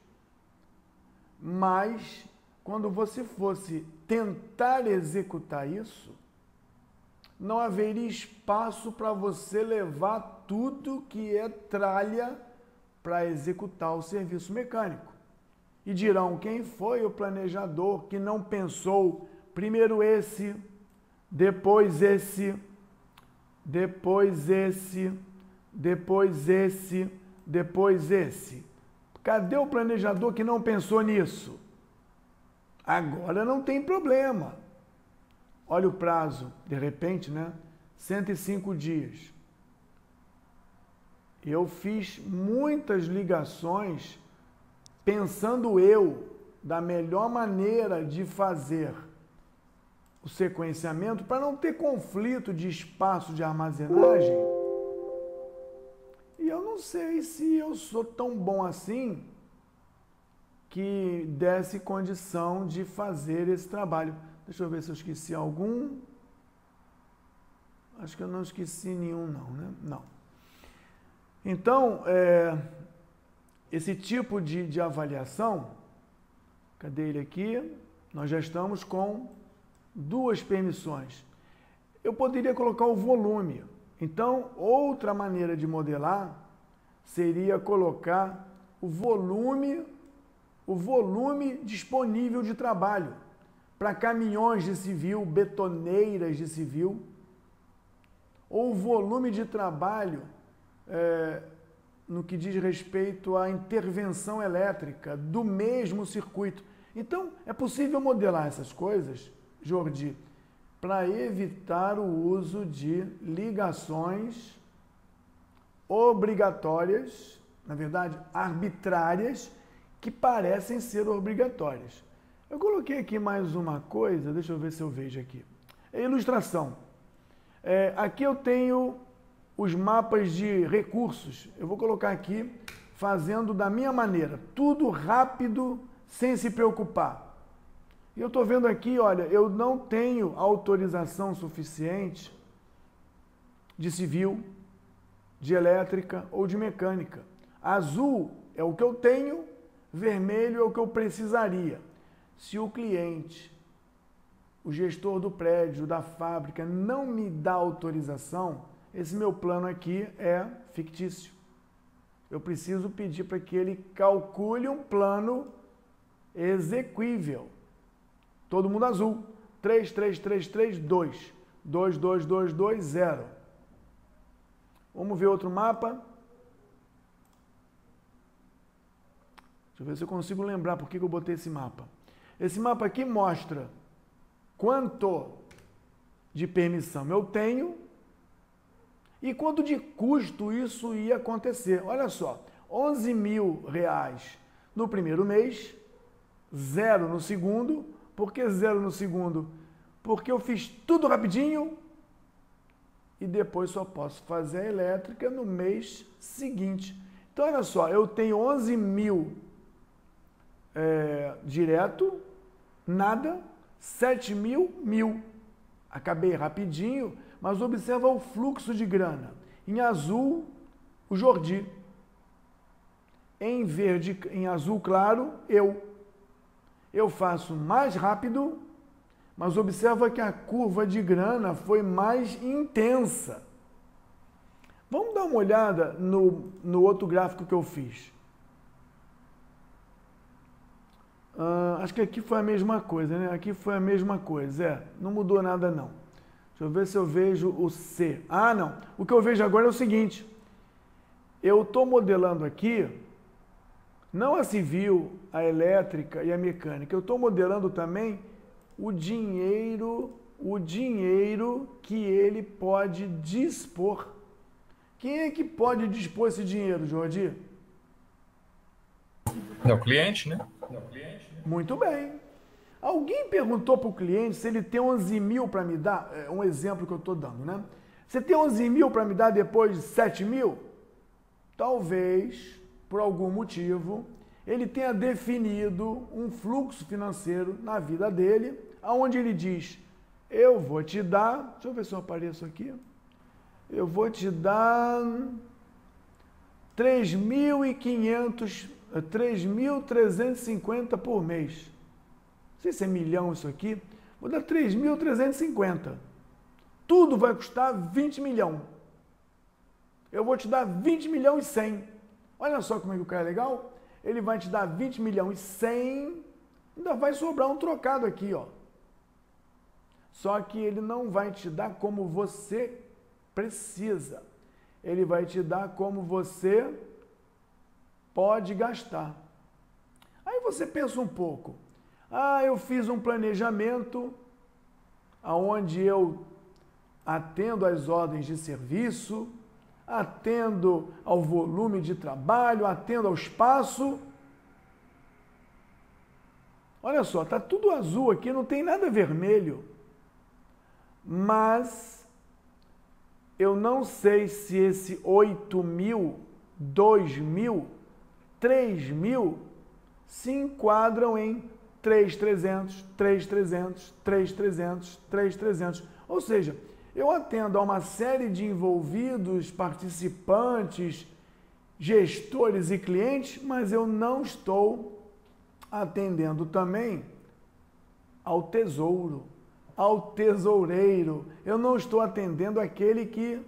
Mas, quando você fosse tentar executar isso, não haveria espaço para você levar tudo que é tralha para executar o serviço mecânico. E dirão, quem foi o planejador que não pensou primeiro esse, depois esse, depois esse, depois esse, depois esse? Cadê o planejador que não pensou nisso? Agora não tem problema. Olha o prazo, de repente, né? 105 dias. Eu fiz muitas ligações pensando da melhor maneira de fazer o sequenciamento para não ter conflito de espaço de armazenagem. E eu não sei se eu sou tão bom assim que desse condição de fazer esse trabalho. Deixa eu ver se eu esqueci algum. Acho que eu não esqueci nenhum, não, né? Não. Então, esse tipo de avaliação, cadê ele aqui? Nós já estamos com 2 permissões. Eu poderia colocar o volume. Então, outra maneira de modelar seria colocar o volume disponível de trabalho para caminhões de civil, betoneiras de civil, ou o volume de trabalho no que diz respeito à intervenção elétrica do mesmo circuito. Então, é possível modelar essas coisas, Jordi, para evitar o uso de ligações obrigatórias, na verdade, arbitrárias, que parecem ser obrigatórias. Eu coloquei aqui mais uma coisa, deixa eu ver se eu vejo aqui. É ilustração. Aqui eu tenho os mapas de recursos. Eu vou colocar aqui, fazendo da minha maneira, tudo rápido, sem se preocupar. E eu estou vendo aqui, olha, eu não tenho autorização suficiente de civil, de elétrica ou de mecânica. Azul é o que eu tenho, vermelho é o que eu precisaria. Se o cliente, o gestor do prédio, da fábrica, não me dá autorização, esse meu plano aqui é fictício. Eu preciso pedir para que ele calcule um plano exequível. Todo mundo azul. 3, 3, 3, 3, 2. 2, 2, 2, 2, 0. Vamos ver outro mapa. Deixa eu ver se eu consigo lembrar por que eu botei esse mapa. Esse mapa aqui mostra quanto de permissão eu tenho e quanto de custo isso ia acontecer. Olha só, R$11.000 no primeiro mês, 0 no segundo. Por que 0 no segundo? Porque eu fiz tudo rapidinho e depois só posso fazer a elétrica no mês seguinte. Então, olha só, eu tenho 11 mil direto, nada, 7 mil, 1.000. Acabei rapidinho, mas observa o fluxo de grana. Em azul, o Jordi. Em verde, em azul claro, eu faço mais rápido, mas observa que a curva de grana foi mais intensa. Vamos dar uma olhada no outro gráfico que eu fiz. Acho que aqui foi a mesma coisa, né? Aqui foi a mesma coisa, não mudou nada não. Deixa eu ver se eu vejo o C. Ah, não. O que eu vejo agora é o seguinte. Eu estou modelando aqui, não a civil, a elétrica e a mecânica. Eu estou modelando também o dinheiro que ele pode dispor. Quem é que pode dispor esse dinheiro, Jordi? É o cliente, né? Muito bem. Alguém perguntou para o cliente se ele tem 11 mil para me dar? É um exemplo que eu estou dando, né? Você tem 11 mil para me dar depois de 7 mil? Talvez, por algum motivo, ele tenha definido um fluxo financeiro na vida dele, onde ele diz, eu vou te dar, deixa eu ver se eu apareço aqui, eu vou te dar 3.350 por mês. Não sei se é milhão isso aqui. Vou dar 3.350. Tudo vai custar 20 milhões. Eu vou te dar 20 milhões e 100. Olha só como é que o cara é legal. Ele vai te dar 20 milhões e 100. Ainda vai sobrar um trocado aqui, ó. Só que ele não vai te dar como você precisa. Ele vai te dar como você pode gastar. Aí você pensa um pouco. Eu fiz um planejamento onde eu atendo às ordens de serviço, atendo ao volume de trabalho, atendo ao espaço. Olha só, tá tudo azul aqui, não tem nada vermelho. Mas eu não sei se esse 8 mil, 2 mil, 3 mil se enquadram em 3.300, 3.300, 3.300, 3.300. Ou seja, eu atendo a uma série de envolvidos, participantes, gestores e clientes, mas eu não estou atendendo também ao tesouro, ao tesoureiro. Eu não estou atendendo aquele que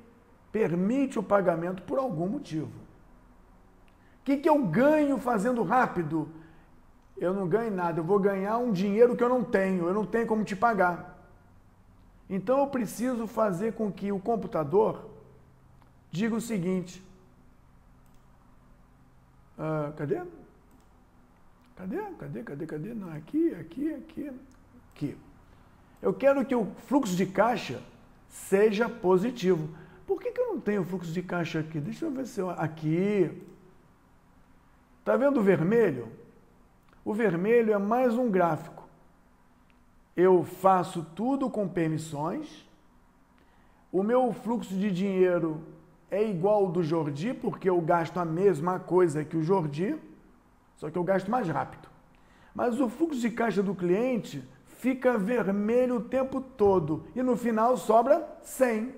permite o pagamento por algum motivo. O que eu ganho fazendo rápido? Eu não ganho nada, eu vou ganhar um dinheiro que eu não tenho como te pagar. Então eu preciso fazer com que o computador diga o seguinte, cadê? Não, aqui. Eu quero que o fluxo de caixa seja positivo. Por que eu não tenho fluxo de caixa aqui? Deixa eu ver se eu... Aqui. Está vendo o vermelho? O vermelho é mais um gráfico. Eu faço tudo com permissões. O meu fluxo de dinheiro é igual ao do Jordi, porque eu gasto a mesma coisa que o Jordi, só que eu gasto mais rápido. Mas o fluxo de caixa do cliente fica vermelho o tempo todo e no final sobra 100,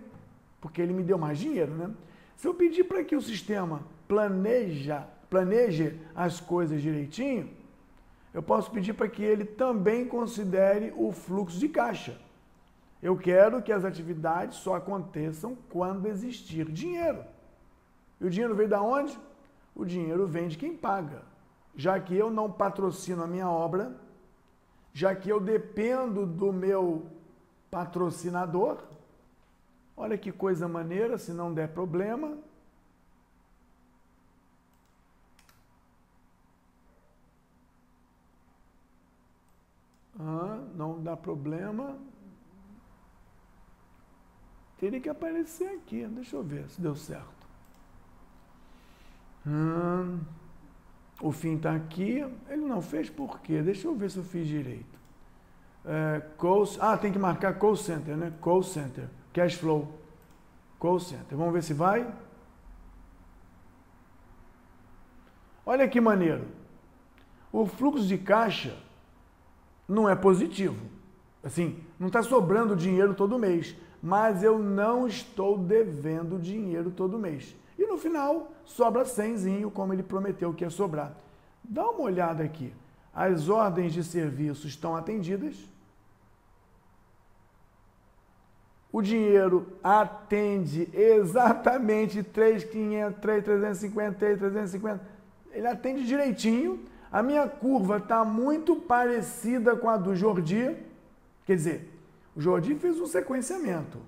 porque ele me deu mais dinheiro, né? Se eu pedir para que o sistema planeje as coisas direitinho, eu posso pedir para que ele também considere o fluxo de caixa. Eu quero que as atividades só aconteçam quando existir dinheiro. E o dinheiro vem de onde? O dinheiro vem de quem paga. Já que eu não patrocino a minha obra, já que eu dependo do meu patrocinador, olha que coisa maneira, se não der problema. Não dá problema. Teria que aparecer aqui. Deixa eu ver se deu certo. O fim está aqui. Ele não fez por quê? Deixa eu ver se eu fiz direito. Tem que marcar call center, né? Call center. Cash flow. Call center. Vamos ver se vai. Olha que maneiro. O fluxo de caixa não é positivo. Assim, não está sobrando dinheiro todo mês. Mas eu não estou devendo dinheiro todo mês. E no final, sobra 100zinho, como ele prometeu que ia sobrar. Dá uma olhada aqui. As ordens de serviço estão atendidas. O dinheiro atende exatamente 3.500, 3.350, 3.350. Ele atende direitinho. A minha curva está muito parecida com a do Jordi. Quer dizer, o Jordi fez um sequenciamento.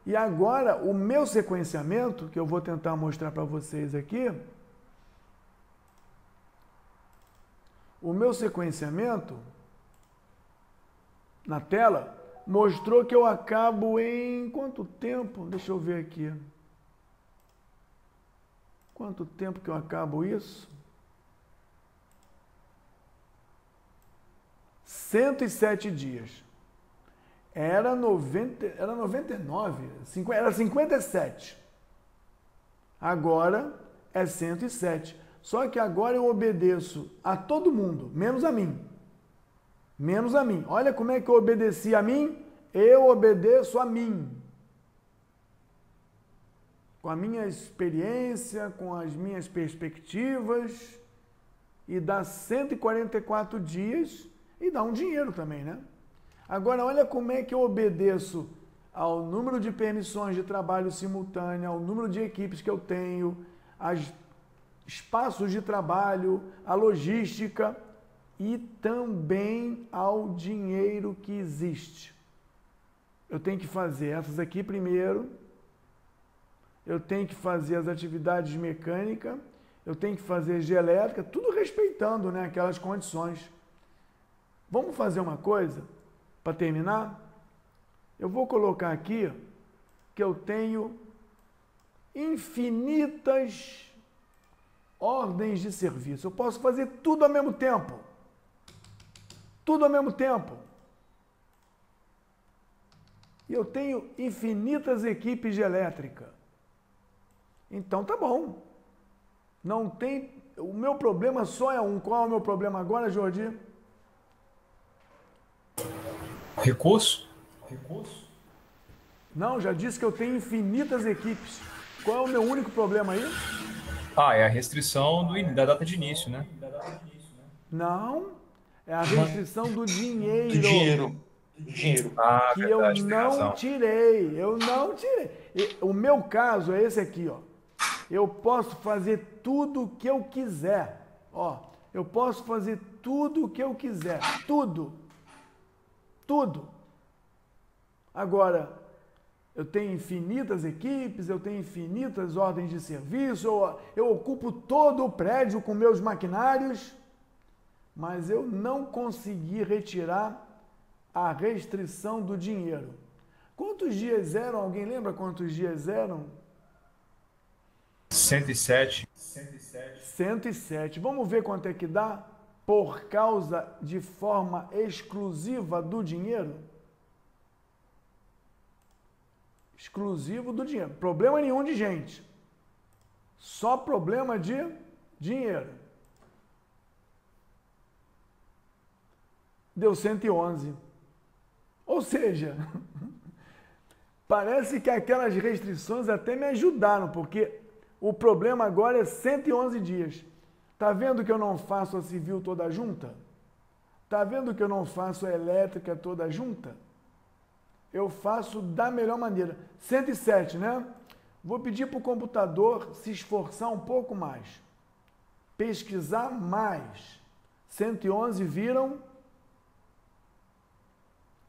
E agora, o meu sequenciamento, que eu vou tentar mostrar para vocês aqui, o meu sequenciamento, na tela, mostrou que eu acabo em quanto tempo? Deixa eu ver aqui. Quanto tempo que eu acabo isso? 107 dias. Era 99, era 57. Agora é 107. Só que agora eu obedeço a todo mundo, menos a mim. Menos a mim. Olha como é que eu obedeci a mim, eu obedeço a mim. Com a minha experiência, com as minhas perspectivas, e dá 144 dias e dá um dinheiro também, né? Agora, olha como é que eu obedeço ao número de permissões de trabalho simultâneo, ao número de equipes que eu tenho, aos espaços de trabalho, à logística e também ao dinheiro que existe. Eu tenho que fazer essas aqui primeiro, eu tenho que fazer as atividades de mecânica, eu tenho que fazer de elétrica, tudo respeitando, né, aquelas condições. Vamos fazer uma coisa? Para terminar, eu vou colocar aqui que eu tenho infinitas ordens de serviço. Eu posso fazer tudo ao mesmo tempo. Tudo ao mesmo tempo. E eu tenho infinitas equipes de elétrica. Então tá bom. Não tem... O meu problema só é um. Qual é o meu problema agora, Jordi? Recurso? Não, já disse que eu tenho infinitas equipes. Qual é o meu único problema aí? É a restrição da data de início, né? Não, é a restrição do dinheiro. Do dinheiro. Que verdade, eu tem não razão. tirei. Eu não tirei. O meu caso é esse aqui, ó. Eu posso fazer tudo o que eu quiser. Ó, eu posso fazer tudo o que eu quiser. Tudo. Tudo. Agora, eu tenho infinitas equipes, eu tenho infinitas ordens de serviço, eu ocupo todo o prédio com meus maquinários, mas eu não consegui retirar a restrição do dinheiro. Quantos dias eram? Alguém lembra quantos dias eram? 107. 107. Vamos ver quanto é que dá por causa de forma exclusiva do dinheiro? Exclusivo do dinheiro. Problema nenhum de gente. Só problema de dinheiro. Deu 111. Ou seja, parece que aquelas restrições até me ajudaram, porque o problema agora é 111 dias. Tá vendo que eu não faço a civil toda junta? Tá vendo que eu não faço a elétrica toda junta? Eu faço da melhor maneira. 107, né? Vou pedir para o computador se esforçar um pouco mais. Pesquisar mais. 111 viram?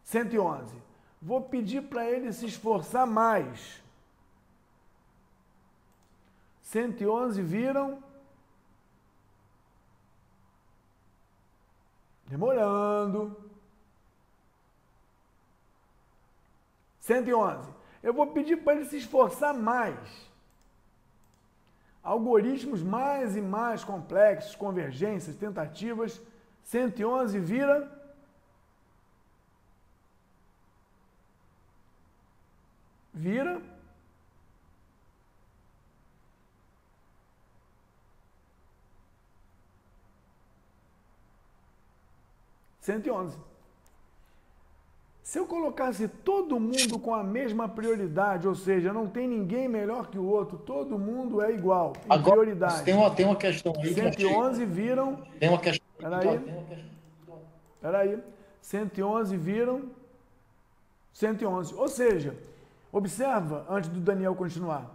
111. Vou pedir para ele se esforçar mais. 111 viram? Demorando. 111. Eu vou pedir para ele se esforçar mais. Algoritmos mais e mais complexos, convergências, tentativas. 111 vira... Vira... 111. Se eu colocasse todo mundo com a mesma prioridade, ou seja, não tem ninguém melhor que o outro, todo mundo é igual em Agora, prioridade. tem uma questão aí. 111 viram... Tem uma questão. Peraí. 111 viram 111. Ou seja, observa, antes do Daniel continuar.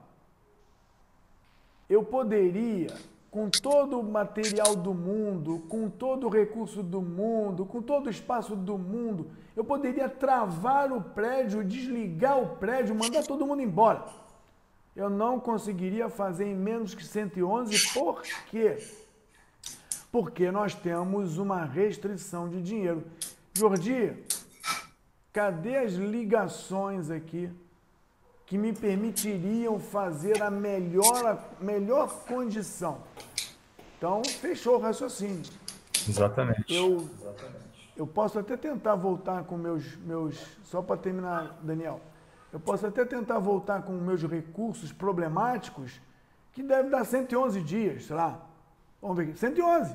Eu poderia, com todo o material do mundo, com todo o recurso do mundo, com todo o espaço do mundo, eu poderia travar o prédio, desligar o prédio, mandar todo mundo embora. Eu não conseguiria fazer em menos que 111. Por quê? Porque nós temos uma restrição de dinheiro. Jordi, cadê as ligações aqui que me permitiriam fazer a melhor condição? Então, fechou o raciocínio. Exatamente. Eu posso até tentar voltar com meus... Só para terminar, Daniel. Eu posso até tentar voltar com meus recursos problemáticos, que deve dar 111 dias, sei lá. Vamos ver aqui. 111.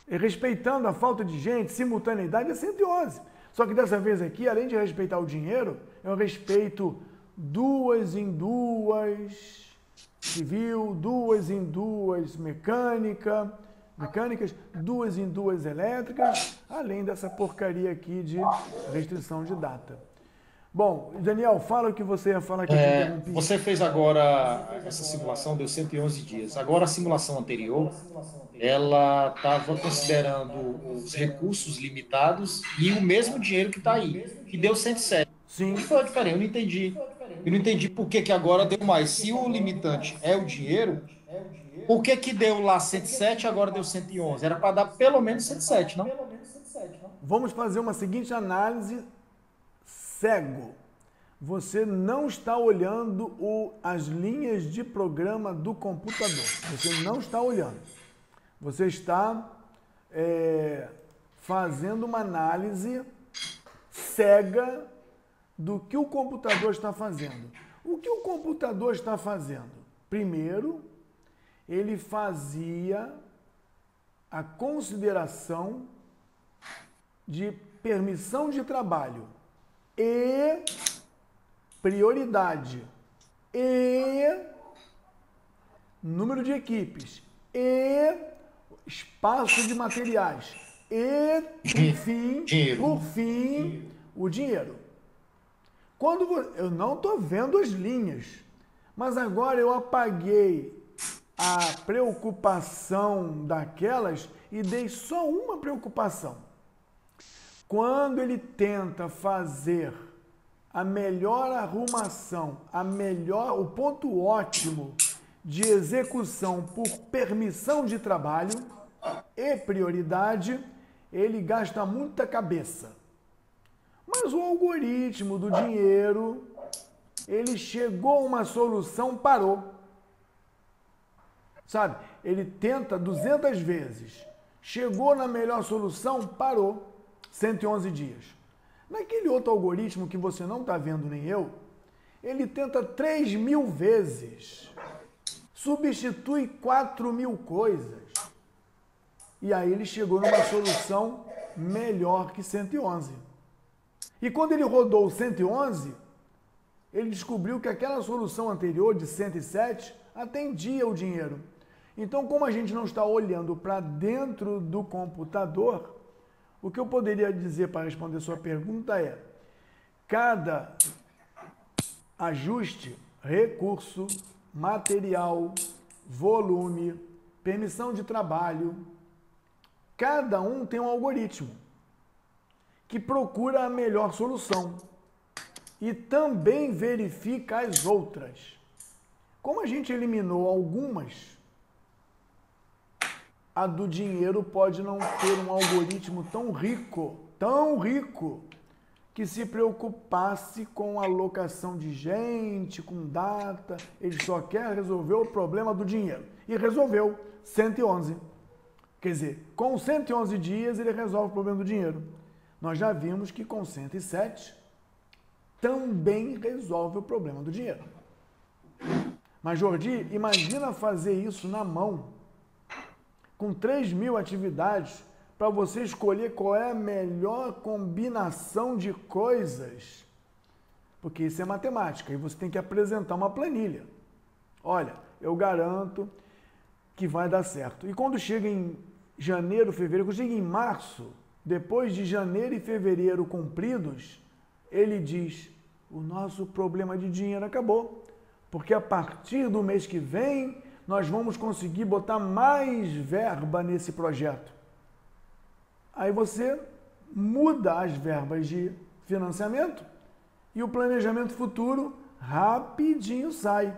E respeitando a falta de gente, simultaneidade, é 111. Só que dessa vez aqui, além de respeitar o dinheiro, eu respeito 2 em 2 civil, 2 em 2 mecânicas, 2 em 2 elétricas, além dessa porcaria aqui de restrição de data. Bom, Daniel, fala o que você ia falar que eu te interrompi. Você fez agora essa simulação, deu 111 dias. Agora a simulação anterior, ela estava considerando os recursos limitados e o mesmo dinheiro que está aí, que deu 107. Sim. O que foi a diferença? Eu não entendi. Eu não entendi por que agora deu mais. Se o limitante é o dinheiro, por que deu lá 107 e agora deu 111? Era para dar pelo menos 107, não? Vamos fazer uma seguinte análise cego. Você não está olhando as linhas de programa do computador. Você não está olhando. Você está fazendo uma análise cega do que o computador está fazendo. O que o computador está fazendo? Primeiro, ele fazia a consideração de permissão de trabalho e prioridade e número de equipes e espaço de materiais e, por fim, o dinheiro. Eu não estou vendo as linhas, mas agora eu apaguei a preocupação daquelas e dei só uma preocupação. Quando ele tenta fazer a melhor arrumação, o ponto ótimo de execução por permissão de trabalho e prioridade, ele gasta muita cabeça. Mas o algoritmo do dinheiro, ele chegou a uma solução, parou. Sabe? Ele tenta 200 vezes. Chegou na melhor solução, parou. 111 dias. Naquele outro algoritmo que você não está vendo nem eu, ele tenta 3.000 vezes. Substitui 4.000 coisas. E aí ele chegou numa solução melhor que 111. E quando ele rodou o 111, ele descobriu que aquela solução anterior de 107 atendia o dinheiro. Então, como a gente não está olhando para dentro do computador, o que eu poderia dizer para responder sua pergunta é: cada ajuste, recurso, material, volume, permissão de trabalho, cada um tem um algoritmo que procura a melhor solução e também verifica as outras. Como a gente eliminou algumas, a do dinheiro pode não ter um algoritmo tão rico, que se preocupasse com alocação de gente, com data. Ele só quer resolver o problema do dinheiro. E resolveu 111. Quer dizer, com 111 dias ele resolve o problema do dinheiro. Nós já vimos que com 107 também resolve o problema do dinheiro. Mas, Jordi, imagina fazer isso na mão, com 3.000 atividades, para você escolher qual é a melhor combinação de coisas. Porque isso é matemática e você tem que apresentar uma planilha. Olha, eu garanto que vai dar certo. E quando chega em janeiro, fevereiro, quando chega em março, depois de janeiro e fevereiro cumpridos, ele diz, o nosso problema de dinheiro acabou. Porque a partir do mês que vem, nós vamos conseguir botar mais verba nesse projeto. Aí você muda as verbas de financiamento e o planejamento futuro rapidinho sai,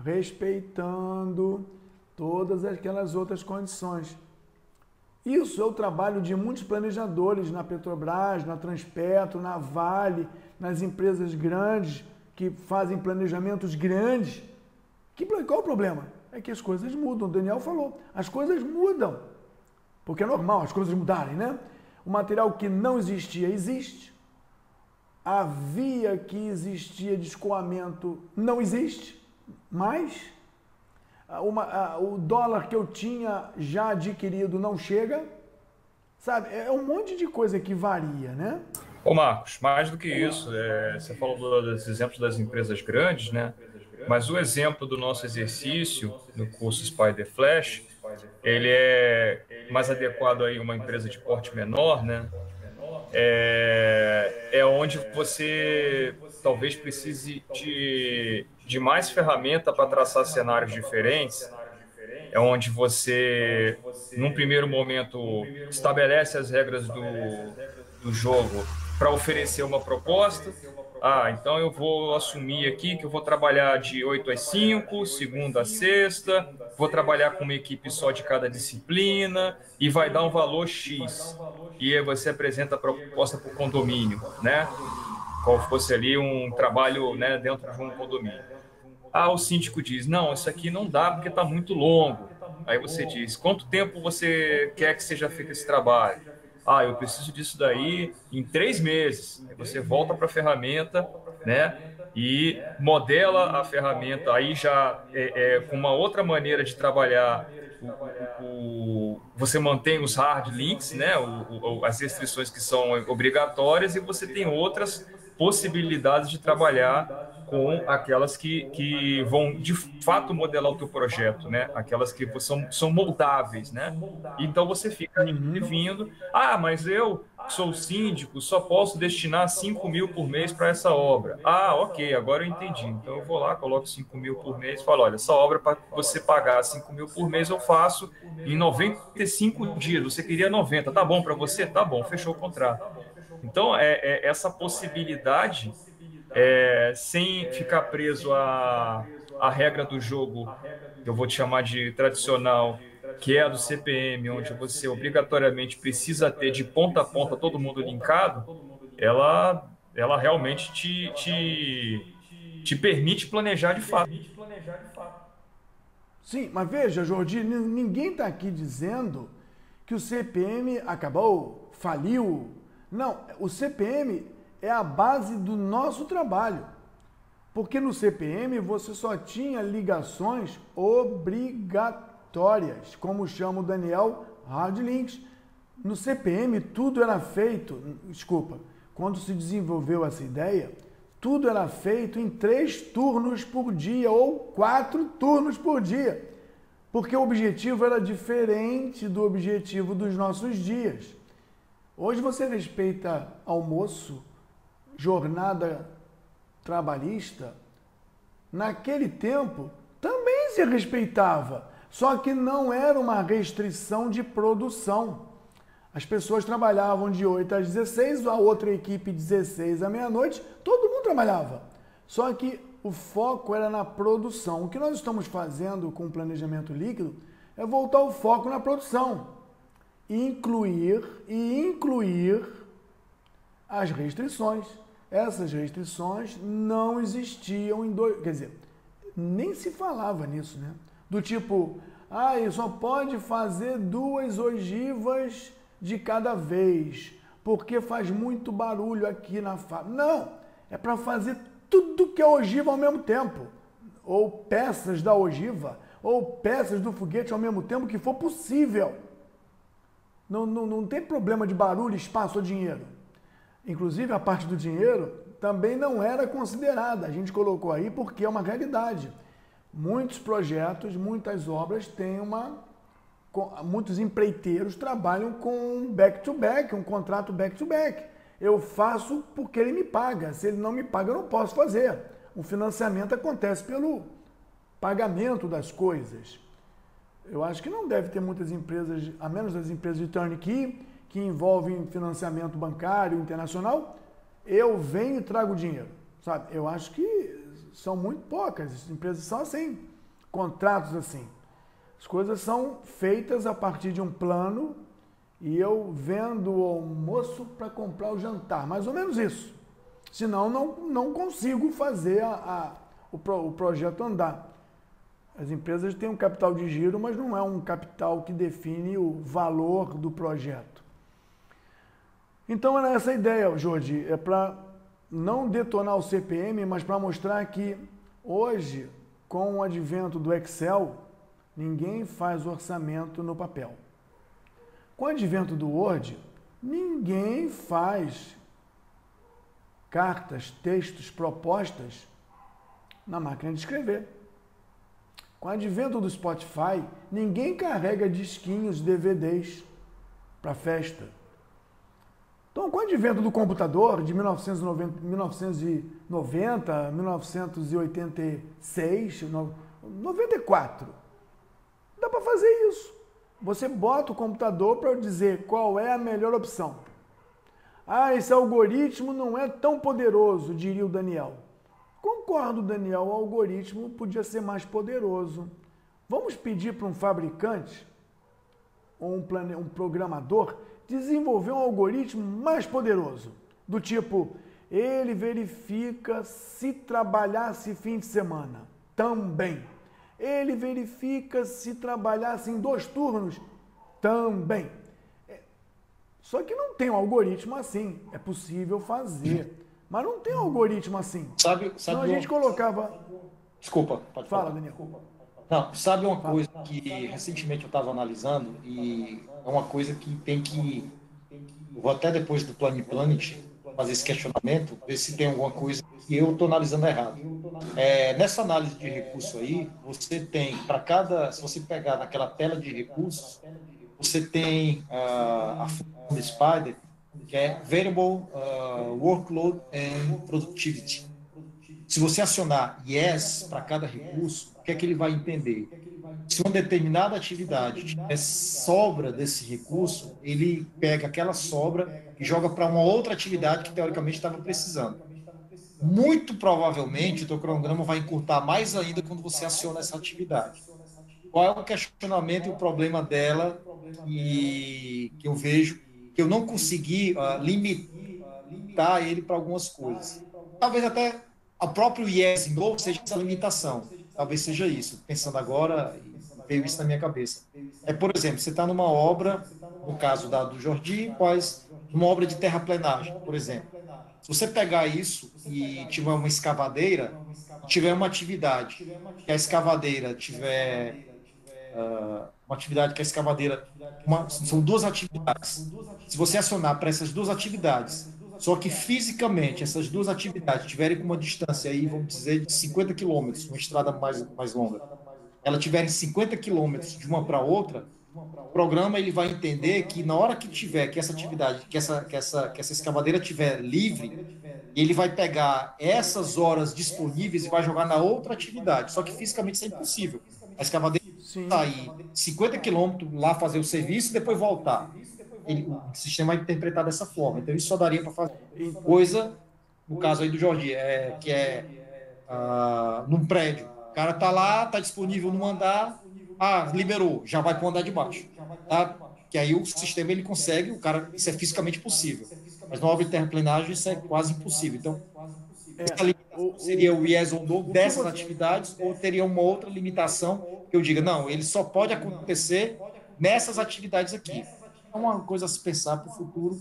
respeitando todas aquelas outras condições. Isso é o trabalho de muitos planejadores na Petrobras, na Transpetro, na Vale, nas empresas grandes que fazem planejamentos grandes. Qual é o problema? É que as coisas mudam. O Daniel falou, as coisas mudam. Porque é normal as coisas mudarem, né? O material que não existia, existe. A via que existia de escoamento não existe mais. O dólar que eu tinha já adquirido não chega. Sabe? É um monte de coisa que varia, né? Ô Marcos, mais do que isso, você falou dos exemplos das empresas grandes, né? Mas o exemplo do nosso exercício no curso Spider Flash, ele é mais adequado a uma empresa de porte menor, né? É onde você talvez precise de mais ferramenta para traçar cenários diferentes. É onde você, num primeiro momento, estabelece as regras do jogo para oferecer uma proposta. Então eu vou assumir aqui que eu vou trabalhar de 8 às 5, segunda a sexta, vou trabalhar com uma equipe só de cada disciplina e vai dar um valor X. E aí você apresenta a proposta para o condomínio, né? Qual fosse ali um trabalho, né, dentro de um condomínio. O síndico diz, não, isso aqui não dá porque está muito longo. Aí você diz, quanto tempo você quer que seja feito esse trabalho? Eu preciso disso daí em 3 meses. Aí você volta para a ferramenta, né, e modela a ferramenta, aí já com uma outra maneira de trabalhar. Você mantém os hard links, né, as restrições que são obrigatórias, e você tem outras possibilidades de trabalhar com aquelas que vão de fato modelar o teu projeto, né? Aquelas que são moldáveis, né? Então você fica vindo, mas eu sou síndico, só posso destinar 5.000 por mês para essa obra. Ok, agora eu entendi. Então eu vou lá, coloco 5.000 por mês e falo, olha, essa obra para você pagar 5.000 por mês eu faço em 95 dias. Você queria 90, tá bom para você? Tá bom, fechou o contrato. Então essa possibilidade, sem ficar preso à regra do jogo, que eu vou te chamar de tradicional, que é a do CPM, onde você obrigatoriamente precisa ter de ponta a ponta todo mundo linkado, ela realmente te permite planejar de fato. Sim, mas veja, Jordi, ninguém está aqui dizendo que o CPM acabou, faliu. Não, o CPM é a base do nosso trabalho. Porque no CPM você só tinha ligações obrigatórias, como chama o Daniel, hard links. No CPM tudo era feito, quando se desenvolveu essa ideia, tudo era feito em 3 turnos por dia ou 4 turnos por dia. Porque o objetivo era diferente do objetivo dos nossos dias. Hoje você respeita almoço, jornada trabalhista. Naquele tempo também se respeitava, só que não era uma restrição de produção. As pessoas trabalhavam de 8 às 16, a outra equipe 16 à meia-noite, todo mundo trabalhava. Só que o foco era na produção. O que nós estamos fazendo com o planejamento líquido é voltar o foco na produção. Incluir as restrições. Essas restrições não existiam quer dizer, nem se falava nisso, né? Do tipo, só pode fazer 2 ogivas de cada vez, porque faz muito barulho aqui na fábrica. Não, é para fazer tudo que é ogiva ao mesmo tempo, ou peças da ogiva, ou peças do foguete ao mesmo tempo que for possível. Não tem problema de barulho, espaço ou dinheiro. Inclusive, a parte do dinheiro também não era considerada. A gente colocou aí porque é uma realidade. Muitos projetos, muitas obras têm muitos empreiteiros trabalham com back-to-back, um contrato back-to-back. Eu faço porque ele me paga. Se ele não me paga, eu não posso fazer. O financiamento acontece pelo pagamento das coisas. Eu acho que não deve ter muitas empresas, a menos das empresas de turnkey, que envolvem financiamento bancário internacional. Eu venho e trago dinheiro, sabe? Eu acho que são muito poucas. As empresas são assim, contratos assim. As coisas são feitas a partir de um plano e eu vendo o almoço para comprar o jantar, mais ou menos isso. Senão não consigo fazer o projeto andar. As empresas têm um capital de giro, mas não é um capital que define o valor do projeto. Então era essa a ideia, Jordi, é para não detonar o CPM, mas para mostrar que hoje, com o advento do Excel, ninguém faz orçamento no papel. Com o advento do Word, ninguém faz cartas, textos, propostas na máquina de escrever. Com o advento do Spotify, ninguém carrega disquinhos, DVDs para festa. Então, com o advento do computador de 1990, 1986, 94, dá para fazer isso. Você bota o computador para dizer qual é a melhor opção. Esse algoritmo não é tão poderoso, diria o Daniel. Concordo, Daniel, o algoritmo podia ser mais poderoso. Vamos pedir para um fabricante ou um programador desenvolver um algoritmo mais poderoso, do tipo, ele verifica se trabalhasse fim de semana, também. Ele verifica se trabalhasse em 2 turnos, também. Só que não tem um algoritmo assim, é possível fazer, mas não tem um algoritmo assim. Sabe então a gente colocava... Desculpa, pode falar. Fala, Daniel. Não, sabe uma coisa que recentemente eu estava analisando e é uma coisa que tem que... Eu vou até depois do Planet fazer esse questionamento, ver se tem alguma coisa que eu estou analisando errado. Nessa análise de recurso aí, você tem, para cada... Se você pegar naquela tela de recursos, você tem a função do Spider, que é Variable Workload and Productivity. Se você acionar Yes para cada recurso, o que é que ele vai entender? Se uma determinada atividade tiver sobra desse recurso, ele pega aquela sobra e joga para uma outra atividade que teoricamente estava precisando. Muito provavelmente o teu cronograma vai encurtar mais ainda quando você aciona essa atividade. Qual é o questionamento e o problema dela que eu vejo que eu não consegui limitar ele para algumas coisas? Talvez até o próprio Yes novo seja essa limitação. Talvez seja isso. Pensando agora, veio isso na minha cabeça. Por exemplo, você está numa obra, no caso do Jordi, uma obra de terraplenagem, por exemplo. Se você pegar isso e tiver uma escavadeira, tiver uma atividade que a escavadeira tiver... uma atividade que a escavadeira... são 2 atividades. Se você acionar para essas 2 atividades, só que fisicamente essas 2 atividades tiverem com uma distância aí, vamos dizer, de 50 quilômetros, uma estrada mais longa, ela tiverem 50 quilômetros de uma para outra, o programa ele vai entender que na hora que tiver, que essa atividade, que essa escavadeira tiver livre, ele vai pegar essas horas disponíveis e vai jogar na outra atividade. Só que fisicamente isso é impossível. A escavadeira sair 50 quilômetros lá fazer o serviço e depois voltar. O sistema vai interpretar dessa forma. Então, isso só daria para fazer coisa, no caso aí do Jordi, que é num prédio. O cara está lá, está disponível no andar, liberou, já vai para o andar de baixo. Tá? Que aí o sistema ele consegue, isso é fisicamente possível. Mas na obra de terraplenagem isso é quase impossível. Então, essa É, limitação seria o yes ou no o que dessas você, atividades, ou teria uma outra limitação que eu diga, não, ele só pode acontecer nessas atividades aqui. É uma coisa a se pensar para o futuro.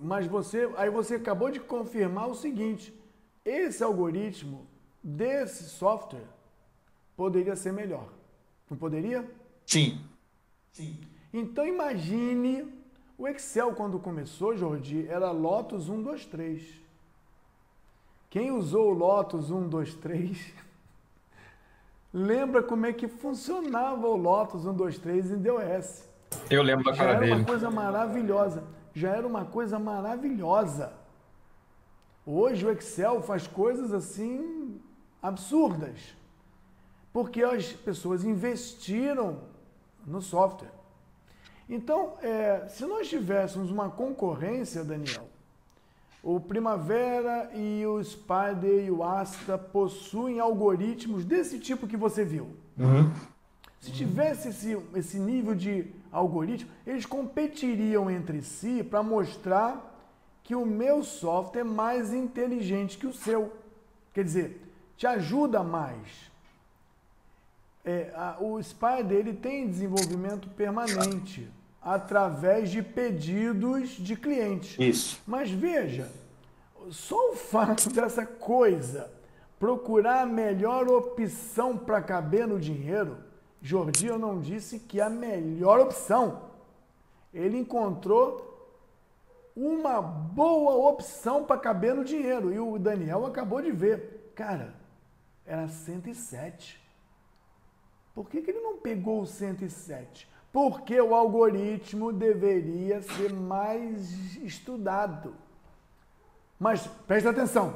mas aí você acabou de confirmar o seguinte: esse algoritmo desse software poderia ser melhor. Não poderia? Sim. Então imagine o Excel quando começou, Jordi, era Lotus 1, 2, 3. Quem usou o Lotus 1, 2, 3 lembra como é que funcionava o Lotus 1, 2, 3 em DOS. Eu lembro da Já cara era dele. uma coisa maravilhosa. Já era uma coisa maravilhosa. Hoje o Excel faz coisas assim absurdas. Porque as pessoas investiram no software. Então, se nós tivéssemos uma concorrência, Daniel, o Primavera e o Spider e o Asta possuem algoritmos desse tipo que você viu. Se tivesse esse nível de algoritmo, eles competiriam entre si para mostrar que o meu software é mais inteligente que o seu. Quer dizer, te ajuda mais. O Spider ele tem desenvolvimento permanente através de pedidos de clientes. Isso. Mas veja, só o fato dessa coisa procurar a melhor opção para caber no dinheiro, Jordi, eu não disse que é a melhor opção. Ele encontrou uma boa opção para caber no dinheiro. E o Daniel acabou de ver. Cara, era 107. Por que ele não pegou o 107? Porque o algoritmo deveria ser mais estudado. Mas presta atenção.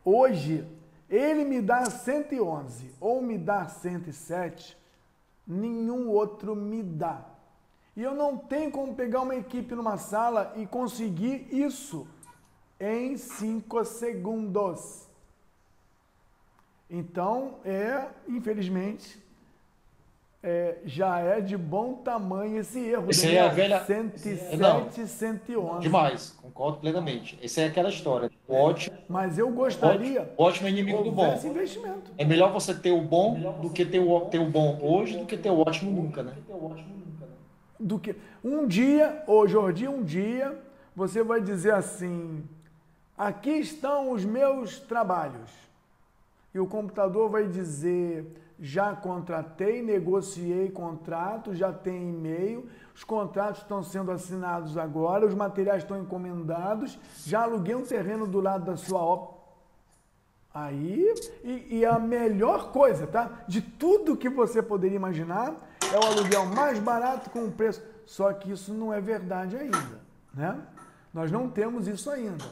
Hoje, ele me dá 111 ou me dá 107, nenhum outro me dá. E eu não tenho como pegar uma equipe numa sala e conseguir isso em 5 segundos. Então, infelizmente, já é de bom tamanho esse erro. Esse aí é a velha... 107, Não. 111. Demais, concordo plenamente. Essa é aquela história. O ótimo, Mas eu gostaria o ótimo é inimigo do bom. houvesse investimento. É melhor você ter o bom do que ter o bom hoje do que ter o ótimo nunca, né? Do que um dia, Jordi, um dia você vai dizer assim: aqui estão os meus trabalhos. E o computador vai dizer: já contratei, negociei contrato, já tem e-mail, os contratos estão sendo assinados agora, os materiais estão encomendados, já aluguei um terreno do lado da sua obra. Aí, e a melhor coisa, tá? De tudo que você poderia imaginar, é o aluguel mais barato com um preço. Só que isso não é verdade ainda, né? Nós não temos isso ainda.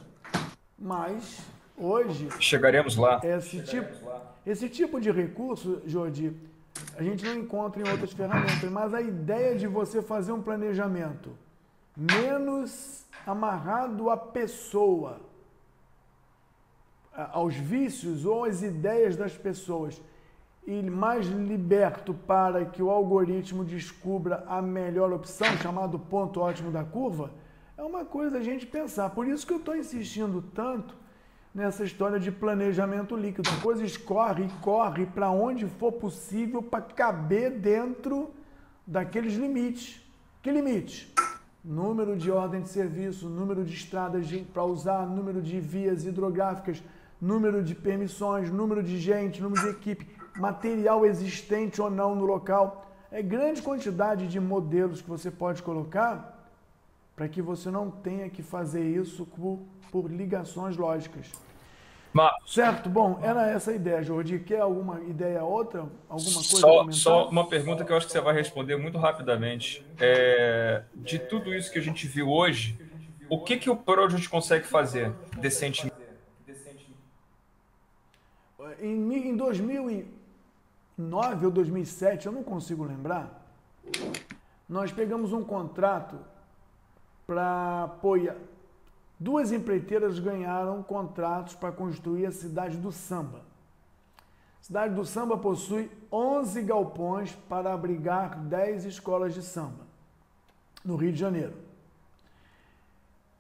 Mas, hoje... Chegaremos lá. Esse tipo de recurso, Jordi, a gente não encontra em outras ferramentas, mas a ideia de você fazer um planejamento menos amarrado à pessoa, aos vícios ou às ideias das pessoas, e mais liberto para que o algoritmo descubra a melhor opção, chamado ponto ótimo da curva, é uma coisa a gente pensar. Por isso que eu estou insistindo tanto nessa história de planejamento líquido. A coisa escorre e corre para onde for possível para caber dentro daqueles limites. Que limite? Número de ordem de serviço, número de estradas para usar, número de vias hidrográficas, número de permissões, número de gente, número de equipe, material existente ou não no local. É grande quantidade de modelos que você pode colocar para que você não tenha que fazer isso por ligações lógicas. Certo? Bom, era essa a ideia, Jordi. Quer alguma ideia outra? Alguma coisa só uma pergunta que eu acho que você vai responder muito rapidamente. De tudo isso que a gente viu hoje, o que o Project consegue fazer decentemente? Em 2009 ou 2007, eu não consigo lembrar, nós pegamos um contrato para apoiar. Duas empreiteiras ganharam contratos para construir a Cidade do Samba. A Cidade do Samba possui 11 galpões para abrigar 10 escolas de samba no Rio de Janeiro.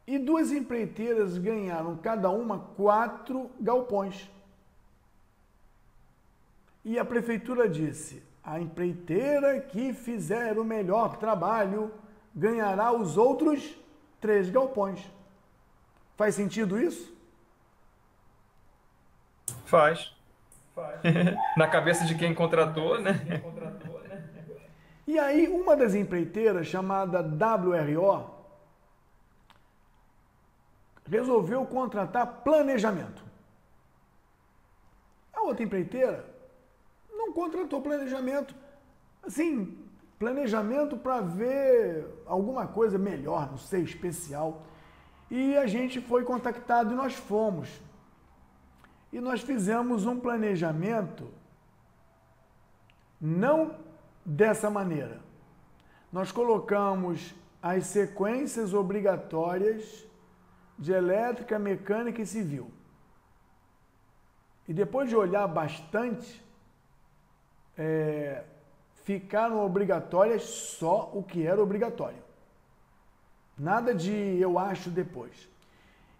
E 2 empreiteiras ganharam cada uma 4 galpões. E a prefeitura disse: a empreiteira que fizer o melhor trabalho ganhará os outros 3 galpões. Faz sentido isso? Faz. Na cabeça de quem contratou, né? E aí, uma das empreiteiras, chamada WRO, resolveu contratar planejamento. A outra empreiteira não contratou planejamento. Assim, planejamento para ver alguma coisa melhor, não sei, especial. E a gente foi contactado e nós fomos. E nós fizemos um planejamento não dessa maneira. Nós colocamos as sequências obrigatórias de elétrica, mecânica e civil. E depois de olhar bastante, ficaram obrigatórias só o que era obrigatório. Nada de eu acho depois.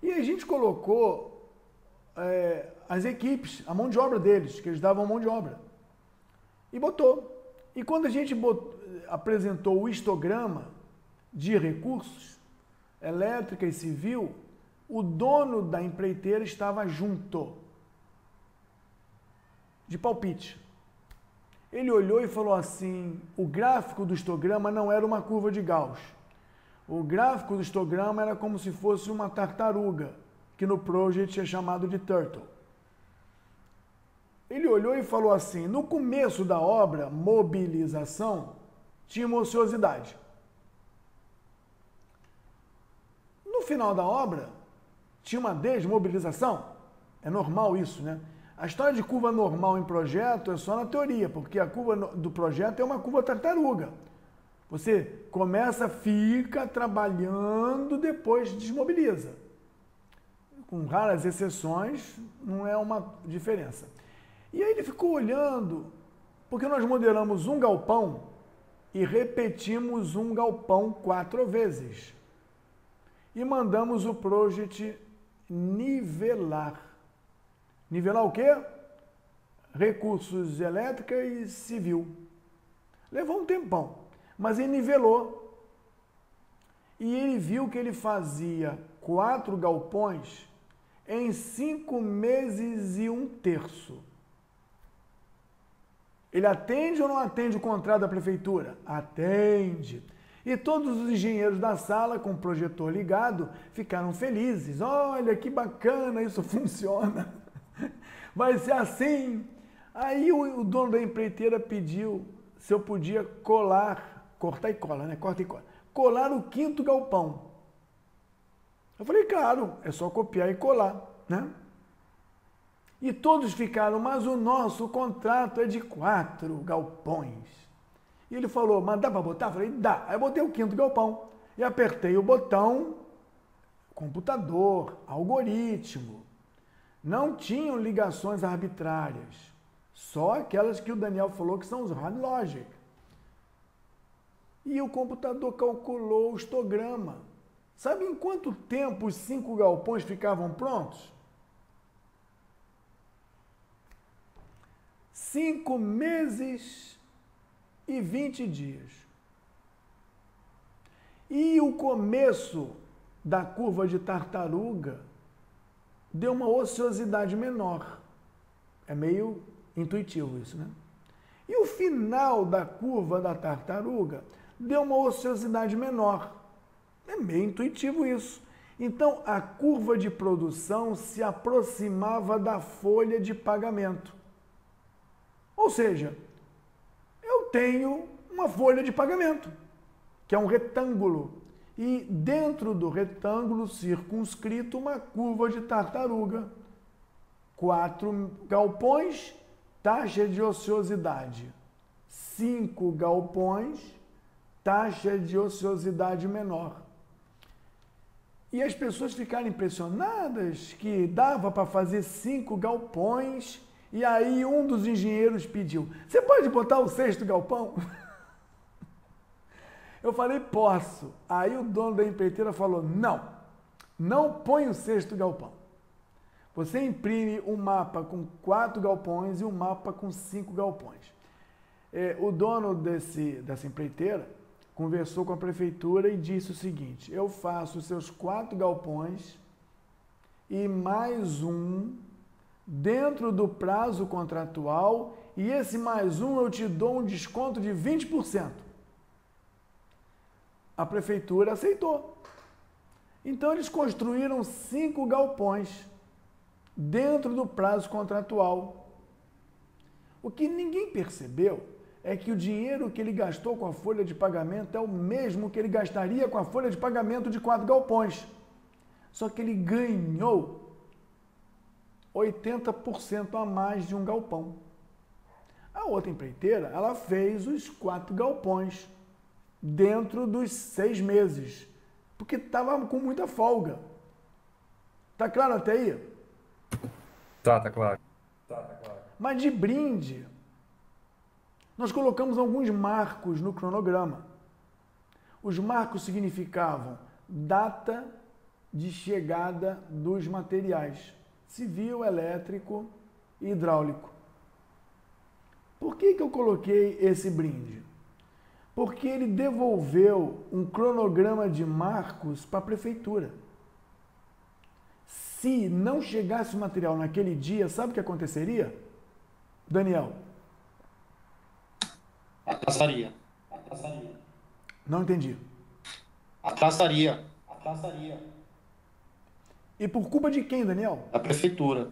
E a gente colocou as equipes, a mão de obra deles, que eles davam mão de obra. E botou. E quando a gente apresentou o histograma de recursos, elétrica e civil, o dono da empreiteira estava junto, de palpite. Ele olhou e falou assim: o gráfico do histograma não era uma curva de Gauss. O gráfico do histograma era como se fosse uma tartaruga, que no Project é chamado de turtle. Ele olhou e falou assim: no começo da obra, mobilização, tinha uma ociosidade. No final da obra, tinha uma desmobilização. É normal isso, né? A história de curva normal em projeto é só na teoria, porque a curva do projeto é uma curva tartaruga. Você começa, fica trabalhando, depois desmobiliza. Com raras exceções, não é uma diferença. E aí ele ficou olhando, porque nós modelamos um galpão e repetimos um galpão 4 vezes. E mandamos o project nivelar. Nivelar o quê? Recursos elétrica e civil. Levou um tempão, mas ele nivelou. E ele viu que ele fazia 4 galpões em 5 meses e 1/3. Ele atende ou não atende o contrato da prefeitura? Atende. E todos os engenheiros da sala, com o projetor ligado, ficaram felizes. Olha que bacana, isso funciona. Vai ser assim. Aí o dono da empreiteira pediu se eu podia cortar e cola, né? Corta e cola. Colar o 5º galpão. Eu falei, claro, é só copiar e colar, né? E todos ficaram, mas o nosso contrato é de 4 galpões. E ele falou, mas dá para botar? Eu falei, dá. Aí eu botei o 5º galpão e apertei o botão, computador, algoritmo. Não tinham ligações arbitrárias, só aquelas que o Daniel falou que são os hard logic. E o computador calculou o histograma. Sabe em quanto tempo os 5 galpões ficavam prontos? 5 meses e 20 dias. E o começo da curva de tartaruga deu uma ociosidade menor. É meio intuitivo isso, né? E o final da curva da tartaruga deu uma ociosidade menor. É meio intuitivo isso. Então, a curva de produção se aproximava da folha de pagamento. Ou seja, eu tenho uma folha de pagamento, que é um retângulo. E dentro do retângulo circunscrito uma curva de tartaruga. 4 galpões, taxa de ociosidade. 5 galpões, taxa de ociosidade menor. E as pessoas ficaram impressionadas que dava para fazer 5 galpões. E aí um dos engenheiros pediu, você pode botar o 6º galpão? Eu falei, posso. Aí o dono da empreiteira falou, não. não põe o sexto galpão. Você imprime um mapa com 4 galpões e um mapa com 5 galpões. O dono dessa empreiteira conversou com a prefeitura e disse o seguinte: eu faço os seus 4 galpões e mais um dentro do prazo contratual, e esse mais um eu te dou um desconto de 20%. A prefeitura aceitou. Então eles construíram 5 galpões dentro do prazo contratual. O que ninguém percebeu é que o dinheiro que ele gastou com a folha de pagamento é o mesmo que ele gastaria com a folha de pagamento de 4 galpões. Só que ele ganhou 80% a mais de um galpão. A outra empreiteira, ela fez os 4 galpões dentro dos 6 meses, porque estava com muita folga. Tá claro até aí? Tá claro. Mas de brinde, nós colocamos alguns marcos no cronograma. Os marcos significavam data de chegada dos materiais, civil, elétrico e hidráulico. Por que eu coloquei esse brinde? Porque ele devolveu um cronograma de marcos para a prefeitura. Se não chegasse o material naquele dia, sabe o que aconteceria? Daniel? Atrasaria. Não entendi. Atrasaria. E por culpa de quem, Daniel? Da prefeitura.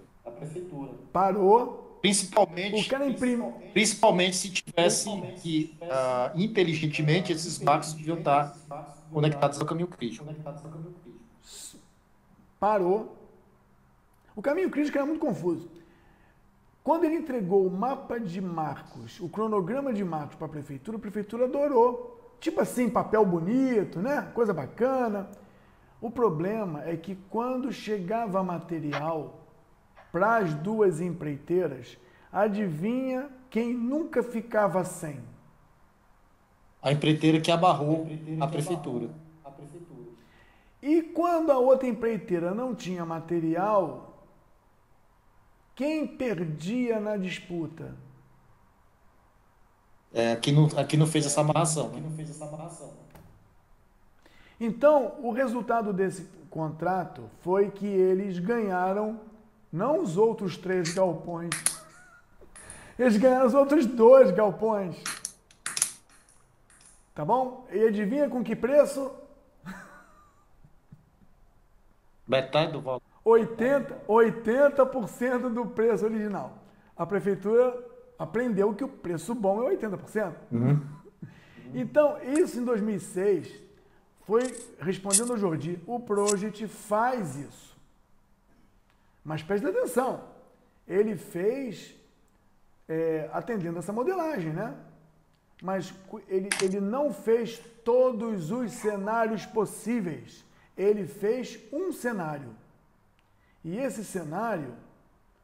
Parou. Principalmente, O cara imprime. principalmente se tivesse que, inteligentemente, esses marcos deviam estar conectados ao caminho crítico. Parou. O caminho crítico era muito confuso. Quando ele entregou o mapa de marcos, o cronograma de marcos para a prefeitura adorou. Tipo assim, papel bonito, né? Coisa bacana. O problema é que quando chegava material para as duas empreiteiras, adivinha quem nunca ficava sem? A empreiteira que abarrou a prefeitura. E quando a outra empreiteira não tinha material, quem perdia na disputa? Aqui não fez essa amarração. Então, o resultado desse contrato foi que eles ganharam, não os outros 3 galpões, eles ganharam os outros 2 galpões. Tá bom? E adivinha com que preço? Metade do valor. 80% do preço original. A prefeitura aprendeu que o preço bom é 80%. Então, isso em 2006 foi, respondendo ao Jordi, o Project faz isso. Mas preste atenção, ele fez atendendo essa modelagem, né? Mas ele não fez todos os cenários possíveis. Ele fez um cenário. E esse cenário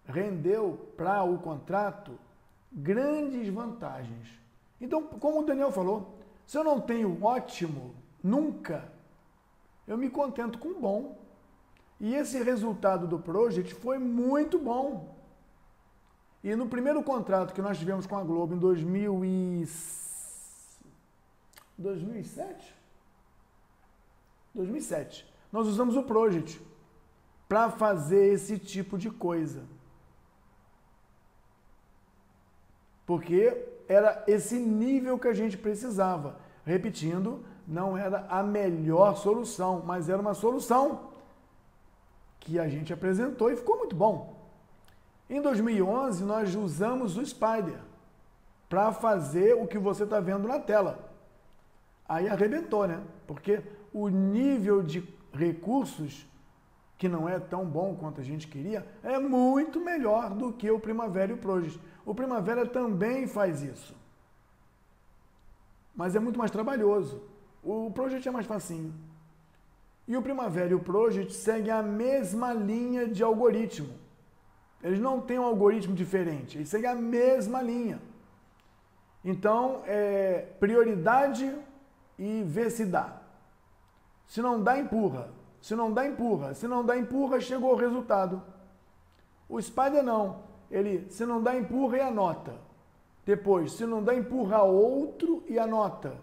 rendeu para o contrato grandes vantagens. Então, como o Daniel falou, se eu não tenho ótimo nunca, eu me contento com bom. E esse resultado do Project foi muito bom. E no primeiro contrato que nós tivemos com a Globo em 2007, nós usamos o Project para fazer esse tipo de coisa. Porque era esse nível que a gente precisava. Repetindo, não era a melhor solução, mas era uma solução que a gente apresentou e ficou muito bom. Em 2011, nós usamos o Spider para fazer o que você está vendo na tela. Aí arrebentou, né? Porque o nível de recursos, que não é tão bom quanto a gente queria, é muito melhor do que o Primavera e o Project. O Primavera também faz isso. Mas é muito mais trabalhoso. O Project é mais facinho. E o Primavera e o Project seguem a mesma linha de algoritmo. Eles não têm um algoritmo diferente, eles seguem a mesma linha. Então, prioridade e vê se dá. Se não dá, empurra. Se não dá, empurra. Se não dá, empurra, chegou o resultado. O Spider não. Ele, se não dá, empurra e anota. Depois, se não dá, empurra outro e anota.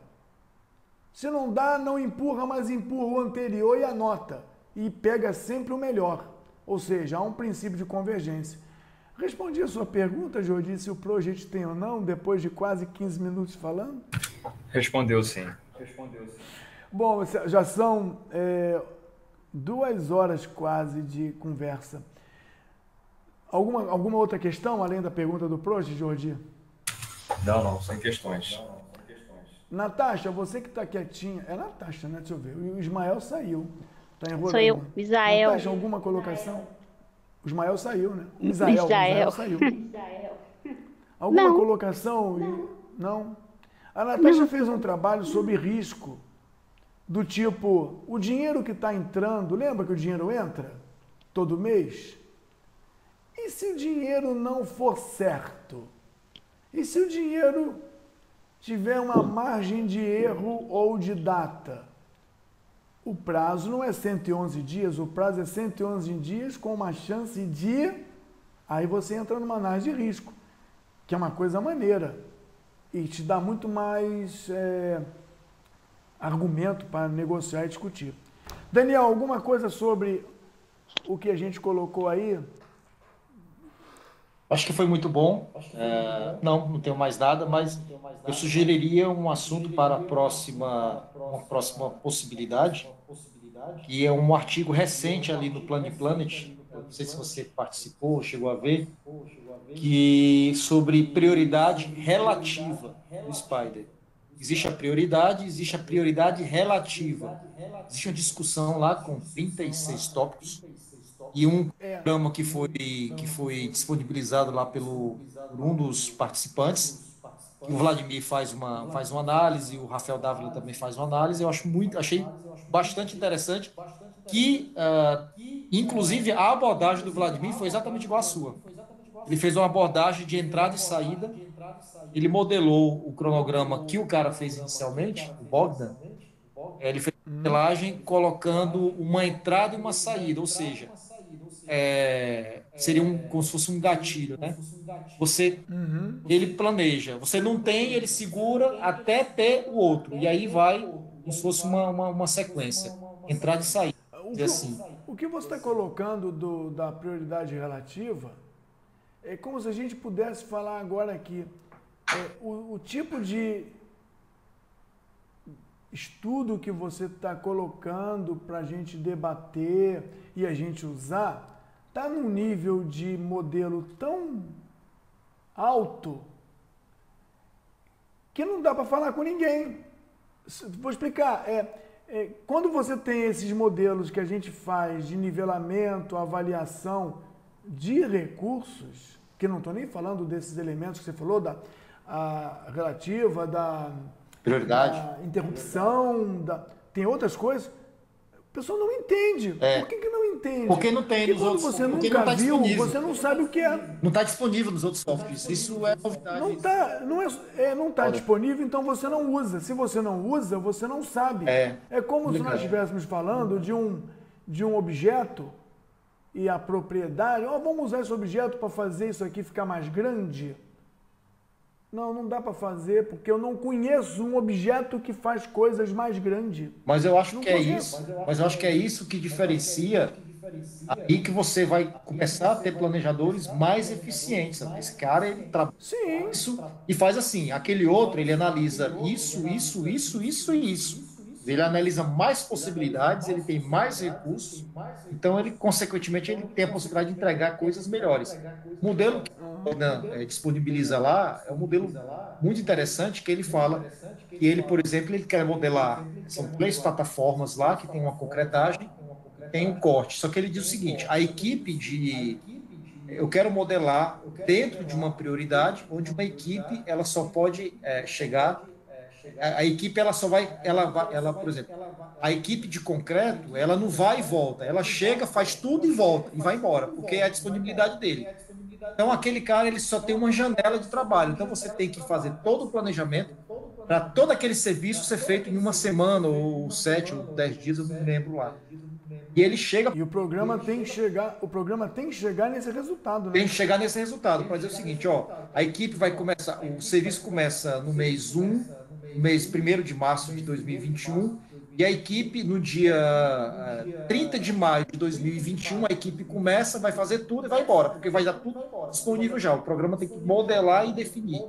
Se não dá, não empurra, mas empurra o anterior e anota. E pega sempre o melhor. Ou seja, há um princípio de convergência. Respondi a sua pergunta, Jordi, se o Project tem ou não, depois de quase 15 minutos falando? Respondeu sim. Bom, já são 2 horas quase de conversa. Alguma outra questão, além da pergunta do Project, Jordi? Não, sem questões. Natasha, você que está quietinha. É Natasha, né? Deixa eu ver. O Ismael saiu. Está enrolando. Sou eu, Israel. Natasha, alguma colocação? O Ismael saiu, né? O Israel saiu. Alguma colocação? Não. A Natasha fez um trabalho sobre risco. Do tipo, o dinheiro que está entrando, lembra que o dinheiro entra todo mês? E se o dinheiro não for certo? E se o dinheiro tiver uma margem de erro ou de data? O prazo não é 111 dias, o prazo é 111 dias com uma chance de... Aí você entra numa análise de risco, que é uma coisa maneira e te dá muito mais argumento para negociar e discutir. Daniel, alguma coisa sobre o que a gente colocou aí? Acho que foi muito bom. Não tenho mais nada, mas eu sugeriria um assunto para uma próxima possibilidade, que é um artigo recente ali no Planet. Eu não sei se você participou, chegou a ver, que sobre prioridade relativa do Spider. Existe a prioridade relativa. Existe uma discussão lá com 36 tópicos e um programa que foi disponibilizado lá por um dos participantes. O Vladimir faz uma análise, o Rafael Dávila também faz uma análise. Eu achei bastante interessante que, inclusive, a abordagem do Vladimir foi exatamente igual à sua. Ele fez uma abordagem de entrada e saída. Ele modelou o cronograma que o cara fez inicialmente, o Bogdan. Ele fez a modelagem colocando uma entrada e uma saída, ou seja, seria como se fosse um gatilho, né? Ele planeja, você não tem, ele segura até ter o outro, e aí vai como se fosse uma sequência, entrada e saída. O que você está colocando da prioridade relativa é como se a gente pudesse falar agora aqui. O tipo de estudo que você está colocando para a gente debater e a gente usar está num nível de modelo tão alto que não dá para falar com ninguém. Vou explicar. Quando você tem esses modelos que a gente faz de nivelamento, avaliação de recursos, que não estou nem falando desses elementos que você falou, a relativa, da prioridade, da interrupção, tem outras coisas. A pessoa não entende. Por que não entende? Porque não tem nos outros. Você nunca viu, você não sabe o que é. Não está disponível nos outros softwares. Isso é novidade. Não está disponível, então você não usa. Se você não usa, você não sabe. É como se nós estivéssemos falando de um objeto e a propriedade. Vamos usar esse objeto para fazer isso aqui ficar mais grande? Não dá para fazer, porque eu não conheço um objeto que faz coisas mais grandes. Mas eu acho que é isso. Mas eu acho que é isso que diferencia aí que você vai começar a ter planejadores mais eficientes. Esse cara, ele trabalha isso e faz assim. Aquele outro, ele analisa isso e isso. Ele analisa mais possibilidades, ele tem mais recursos, então ele, consequentemente, ele tem a possibilidade de entregar coisas melhores. O modelo que disponibiliza lá é um modelo muito interessante, que ele fala que ele, por exemplo, ele quer modelar, são 3 plataformas lá que tem uma concretagem, tem um corte, só que ele diz o seguinte, eu quero modelar dentro de uma prioridade, onde uma equipe ela só pode chegar. A equipe ela só vai, por exemplo, a equipe de concreto, ela não vai e volta, ela chega, faz tudo e volta e vai embora, porque é a disponibilidade dele. Então aquele cara ele só tem uma janela de trabalho, então você tem que fazer todo o planejamento para todo aquele serviço ser feito em uma semana ou 7 ou 10 dias, eu não lembro lá. E ele chega... E o programa tem que chegar nesse resultado, né? Tem que chegar nesse resultado, para dizer o seguinte, ó, a equipe vai começar, o serviço começa no mês 1, no mês 1º de março de 2021, e a equipe, no dia 30 de maio de 2021, a equipe começa, vai fazer tudo e vai embora, porque vai dar tudo disponível já. O programa tem que modelar e definir.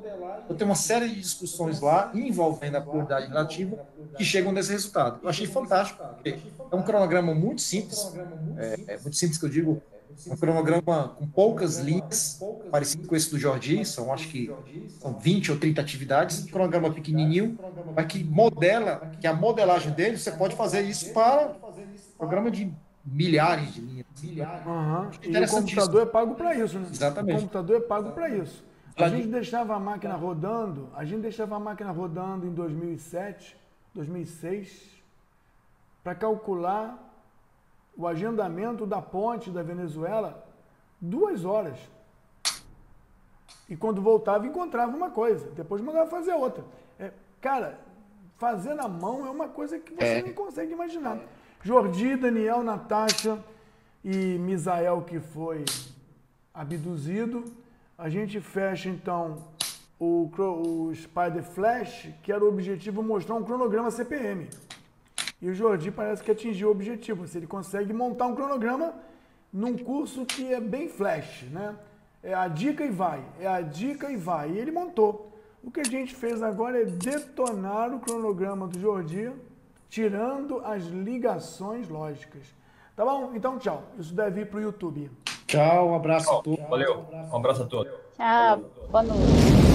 Então, tem uma série de discussões lá, envolvendo a comunidade relativa, que chegam nesse resultado. Eu achei fantástico, porque é um cronograma muito simples, muito simples que eu digo, um cronograma com poucas linhas, parecido com esse do Jordi, acho que são 20 ou 30 atividades, um cronograma pequenininho, mas que modela, que a modelagem dele, você pode fazer isso para programa de milhares de linhas. Uhum. E o computador é pago para isso, né? Exatamente. O computador é pago para isso. A gente deixava a máquina rodando, em 2007, 2006, para calcular o agendamento da ponte da Venezuela 2 horas. E quando voltava, encontrava uma coisa. Depois mandava fazer outra. Cara, fazer na mão é uma coisa que você nem consegue imaginar. Jordi, Daniel, Natasha e Misael, que foi abduzido. A gente fecha, então, o Spider Flash, que era o objetivo mostrar um cronograma CPM. E o Jordi parece que atingiu o objetivo. Se ele consegue montar um cronograma num curso que é bem flash, né? É a dica e vai, E ele montou. O que a gente fez agora é detonar o cronograma do Jordi, tirando as ligações lógicas. Tá bom? Então, tchau. Isso deve ir para o YouTube. Tchau, um abraço a todos. Valeu, um abraço a todos. Tchau, boa noite.